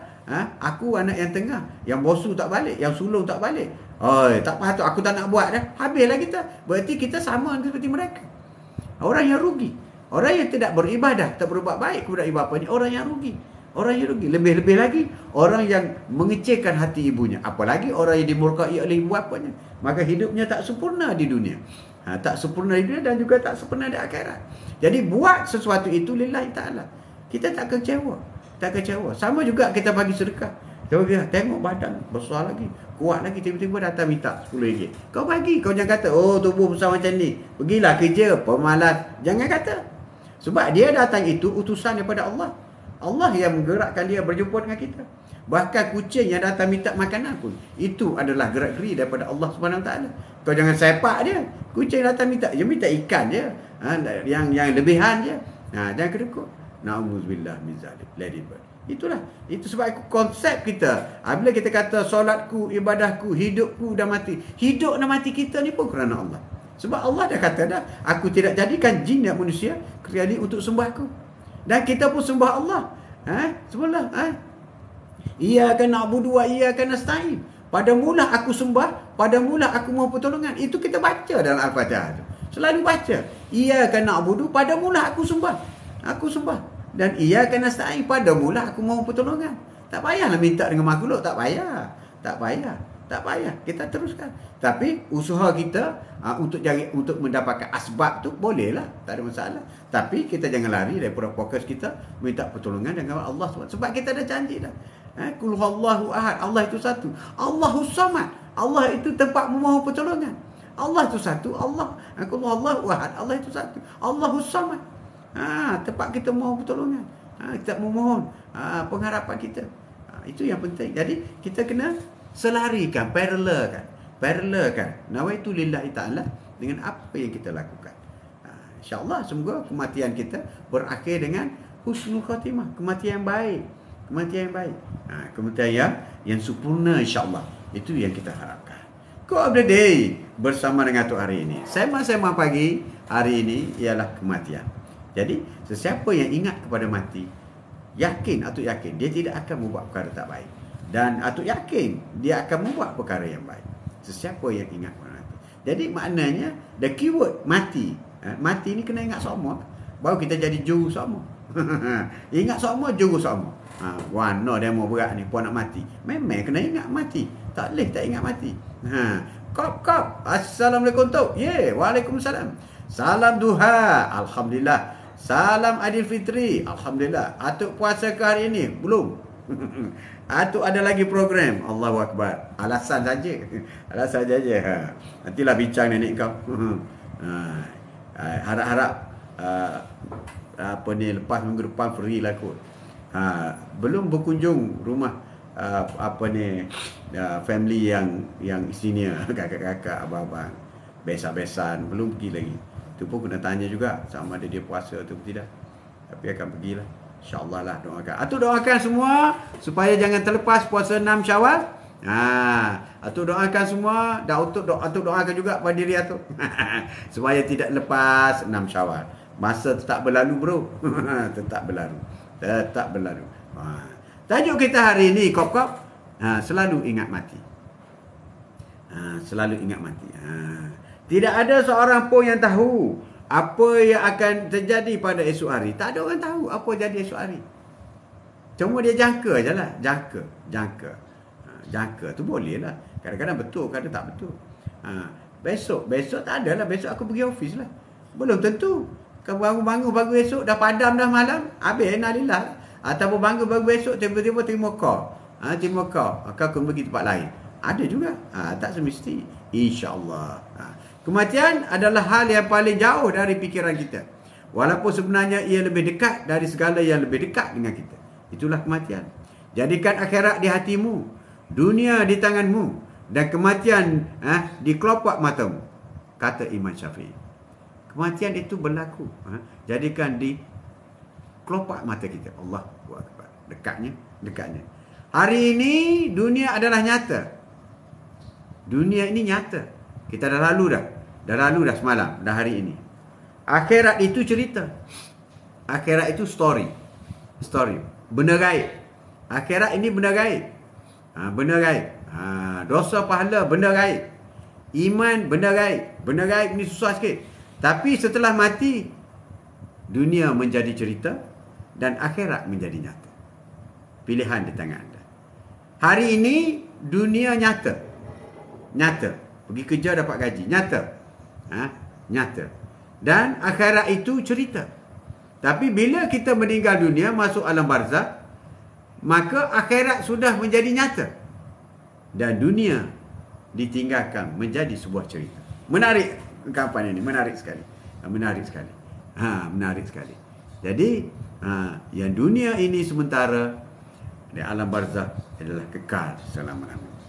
Aku anak yang tengah, yang bosu tak balik, yang sulung tak balik. Tak patut, aku tak nak buat dah. Habislah kita. Berarti kita sama seperti mereka. Orang yang rugi. Orang yang tidak beribadah, tak berbuat baik kepada ibu bapanya, orang yang rugi. Orang yang rugi. Lebih-lebih lagi, orang yang mengecehkan hati ibunya. Apalagi orang yang dimurkai oleh ibu bapanya. Maka hidupnya tak sempurna di dunia. Tak sempurna di dunia dan juga tak sempurna di akhirat. Jadi buat sesuatu itu lillahi ta'ala. Kita tak kecewa. Tak kecewa. Sama juga kita bagi sedekah. Tengok badan besar lagi, kuat lagi, tiba-tiba datang minta RM10. Kau bagi. Kau jangan kata, tubuh besar macam ni, pergilah kerja, pemalas. Jangan kata. Sebab dia datang itu utusan daripada Allah. Allah yang menggerakkan dia berjumpa dengan kita. Bahkan kucing yang datang minta makanan pun, itu adalah gerak-geri daripada Allah SWT. Kau jangan sepak dia. Kucing datang minta, dia minta ikan je. Yang lebihan je. Jangan kedekut. Na'udzubillah min zalik. Let it burn. Itulah. Itu sebab konsep kita. Bila kita kata solatku, ibadahku, hidupku dan mati. Hidup dan mati kita ni pun kerana Allah. Sebab Allah dah kata dah, aku tidak jadikan jin dan manusia kecuali untuk sembah aku. Dan kita pun sembah Allah. Sembahlah. Iyyaka na'budu wa iyyaka nasta'in. Pada mula aku sembah, pada mula aku mohon pertolongan. Itu kita baca dalam Al-Fatihah tu. Selalu baca. Iyyaka na'budu, pada mula aku sembah. Aku sembah. Dan iyyaka nasta'in, pada mula aku mohon pertolongan. Tak payahlah minta dengan makhluk, tak payah. Tak payah. Tak payah, kita teruskan. Tapi usaha kita untuk mendapatkan asbab tu bolehlah, tak ada masalah. Tapi kita jangan lari daripada fokus kita minta pertolongan dengan Allah SWT. Sebab kita dah janji dah. Qul huwallahu ahad, Allah itu satu. Allahus samad, Allah itu tempat memohon pertolongan. Allah itu satu, Allah. Qul huwallahu ahad, Allah itu satu. Allahus samad. Tempat kita memohon pertolongan. Kita memohon pengharapan kita. Itu yang penting. Jadi kita kena selarikan, parallelkan nawaitu lillahi ta'ala dengan apa yang kita lakukan. InsyaAllah semoga kematian kita berakhir dengan husnul khatimah, kematian yang baik, kematian yang baik, kematian yang sempurna insyaAllah. Itu yang kita harapkan. Quote of the day bersama dengan Tok hari ini. Sema-sema pagi hari ini ialah kematian. Jadi sesiapa yang ingat kepada mati, yakin atau yakin dia tidak akan membuat perkara tak baik. Dan Atuk yakin dia akan membuat perkara yang baik. Sesiapa yang ingat mati. Jadi maknanya the keyword mati. Mati ni kena ingat semua. Baru kita jadi juru semua. Ingat semua, juru semua. Warna demo berat ni puan nak mati. Memang kena ingat mati. Tak boleh tak ingat mati. Kop. Assalamualaikum Tok. Waalaikumsalam. Salam duha. Alhamdulillah. Salam Aidilfitri. Alhamdulillah. Atuk puasa ke hari ini? Belum. Atuk ada lagi program. Allahu Akbar. Alasan saja. Alasan saja. Nantilah bincang nenek kau. Harap-harap lepas minggu depan free lah kot. Belum berkunjung rumah family yang senior, kakak-kakak, abang-abang, besan-besan, belum pergi lagi. Itu pun kena tanya juga sama ada dia puasa atau tidak. Tapi akan pergilah. InsyaAllah lah doakan. Atuk doakan semua supaya jangan terlepas puasa 6 Syawal. Atuk doakan semua. Dan Atuk doakan juga pada diri Atuk. Supaya tidak lepas 6 Syawal. Masa tetap berlalu bro. Tetap berlalu. Tajuk kita hari ini kop-kop. Selalu ingat mati. Selalu ingat mati. Tidak ada seorang pun yang tahu apa yang akan terjadi pada esok hari. Tak ada orang tahu apa jadi esok hari. Cuma dia jangka je lah. Jangka tu boleh lah. Kadang-kadang betul, kadang tak betul. Besok tak ada lah. Besok aku pergi ofis lah. Belum tentu. Kau bangun esok dah padam dah malam. Habis nalillah. Ataupun bangun esok tiba-tiba terima call. Kau kena pergi tempat lain. Ada juga. Tak semesti. InsyaAllah. Kematian adalah hal yang paling jauh dari fikiran kita. Walaupun sebenarnya ia lebih dekat dari segala yang lebih dekat dengan kita. Itulah kematian. Jadikan akhirat di hatimu, dunia di tanganmu, dan kematian di kelopak matamu. Kata Imam Syafi'i. Kematian itu berlaku. Jadikan di kelopak mata kita. Allahu Akbar. Dekatnya, dekatnya. Hari ini dunia adalah nyata. Dunia ini nyata. Kita dah lalu dah. Dah lalu dah semalam, dah hari ini. Akhirat itu cerita. Akhirat itu story. Story. Benda gaib. Akhirat ini benda gaib. Benda gaib. Dosa pahala benda gaib. Iman benda gaib. Benda gaib ni susah sikit. Tapi setelah mati, dunia menjadi cerita dan akhirat menjadi nyata. Pilihan di tangan anda. Hari ini dunia nyata. Nyata. Pergi kerja dapat gaji. Nyata. Nyata. Dan akhirat itu cerita. Tapi bila kita meninggal dunia, masuk alam barzakh, maka akhirat sudah menjadi nyata. Dan dunia ditinggalkan menjadi sebuah cerita. Menarik ungkapan ini. Menarik sekali. Menarik sekali. Menarik sekali. Jadi, yang dunia ini sementara, di alam barzakh adalah kekal selama-lamanya.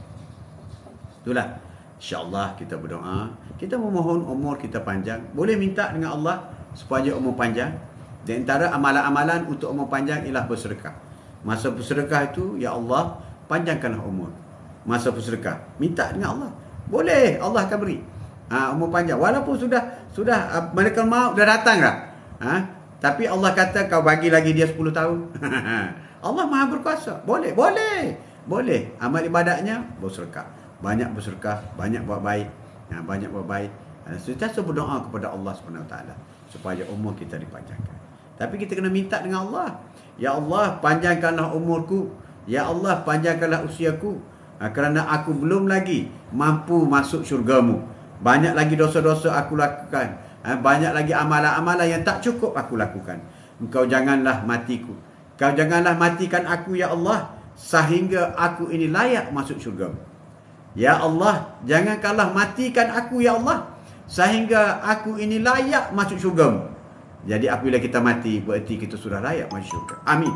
Itulah. InsyaAllah kita berdoa. Kita memohon umur kita panjang. Boleh minta dengan Allah supaya umur panjang. Di antara amalan-amalan untuk umur panjang ialah bersedekah. Masa bersedekah itu, ya Allah, panjangkanlah umur. Masa bersedekah. Minta dengan Allah. Boleh, Allah akan beri. Umur panjang. Walaupun sudah malaikat maut dah datang dah. Tapi Allah kata kau bagi lagi dia 10 tahun. Allah Maha berkuasa. Boleh, boleh. Boleh. Amal ibadatnya bersedekah. Banyak bersedekah, banyak buat baik. Banyak buat baik. Sentiasa berdoa kepada Allah SWT supaya umur kita dipanjangkan. Tapi kita kena minta dengan Allah. Ya Allah, panjangkanlah umurku. Ya Allah, panjangkanlah usiaku. Kerana aku belum lagi mampu masuk syurgamu. Banyak lagi dosa-dosa aku lakukan. Banyak lagi amalan-amalan yang tak cukup aku lakukan. Engkau janganlah matiku. Kau janganlah matikan aku, ya Allah, sehingga aku ini layak masuk syurgamu. Ya Allah, jangankanlah matikan aku, ya Allah, sehingga aku ini layak masuk syurgamu. Jadi apabila kita mati, berarti kita sudah layak masuk syurga. Amin.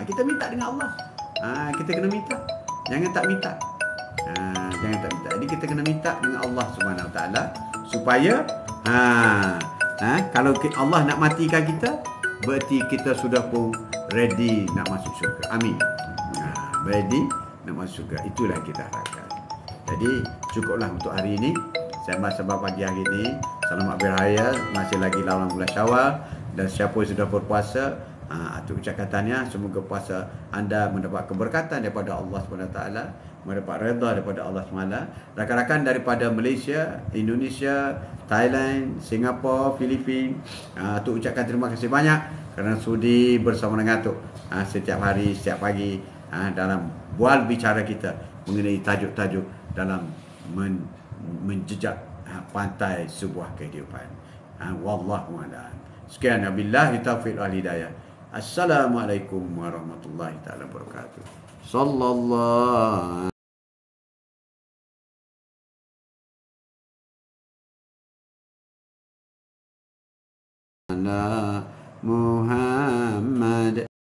Kita minta dengan Allah. Kita kena minta. Jangan tak minta. Jangan tak minta. Jadi kita kena minta dengan Allah SWT supaya kalau Allah nak matikan kita, berarti kita sudah pun ready nak masuk syurga. Amin. Ready nak masuk syurga. Itulah kita harapkan. Jadi cukuplah untuk hari ini. Sebab pagi hari ini, selamat berhaya. Masih lagi dalam bulan Syawal. Dan siapa yang sudah berpuasa, itu ucapannya, semoga puasa anda mendapat keberkatan daripada Allah SWT, mendapat redha daripada Allah SWT. Rakan-rakan daripada Malaysia, Indonesia, Thailand, Singapura, Filipina, tu ucapkan terima kasih banyak kerana sudi bersama dengan Atuk setiap hari, setiap pagi dalam bual bicara kita mengenai tajuk-tajuk dalam menjejak pantai sebuah kehidupan. Wallahu a'lam. Sekian, wabillahi taufiq wal hidayah. Assalamualaikum warahmatullahi taala wabarakatuh. Sallallahu ala Muhammad.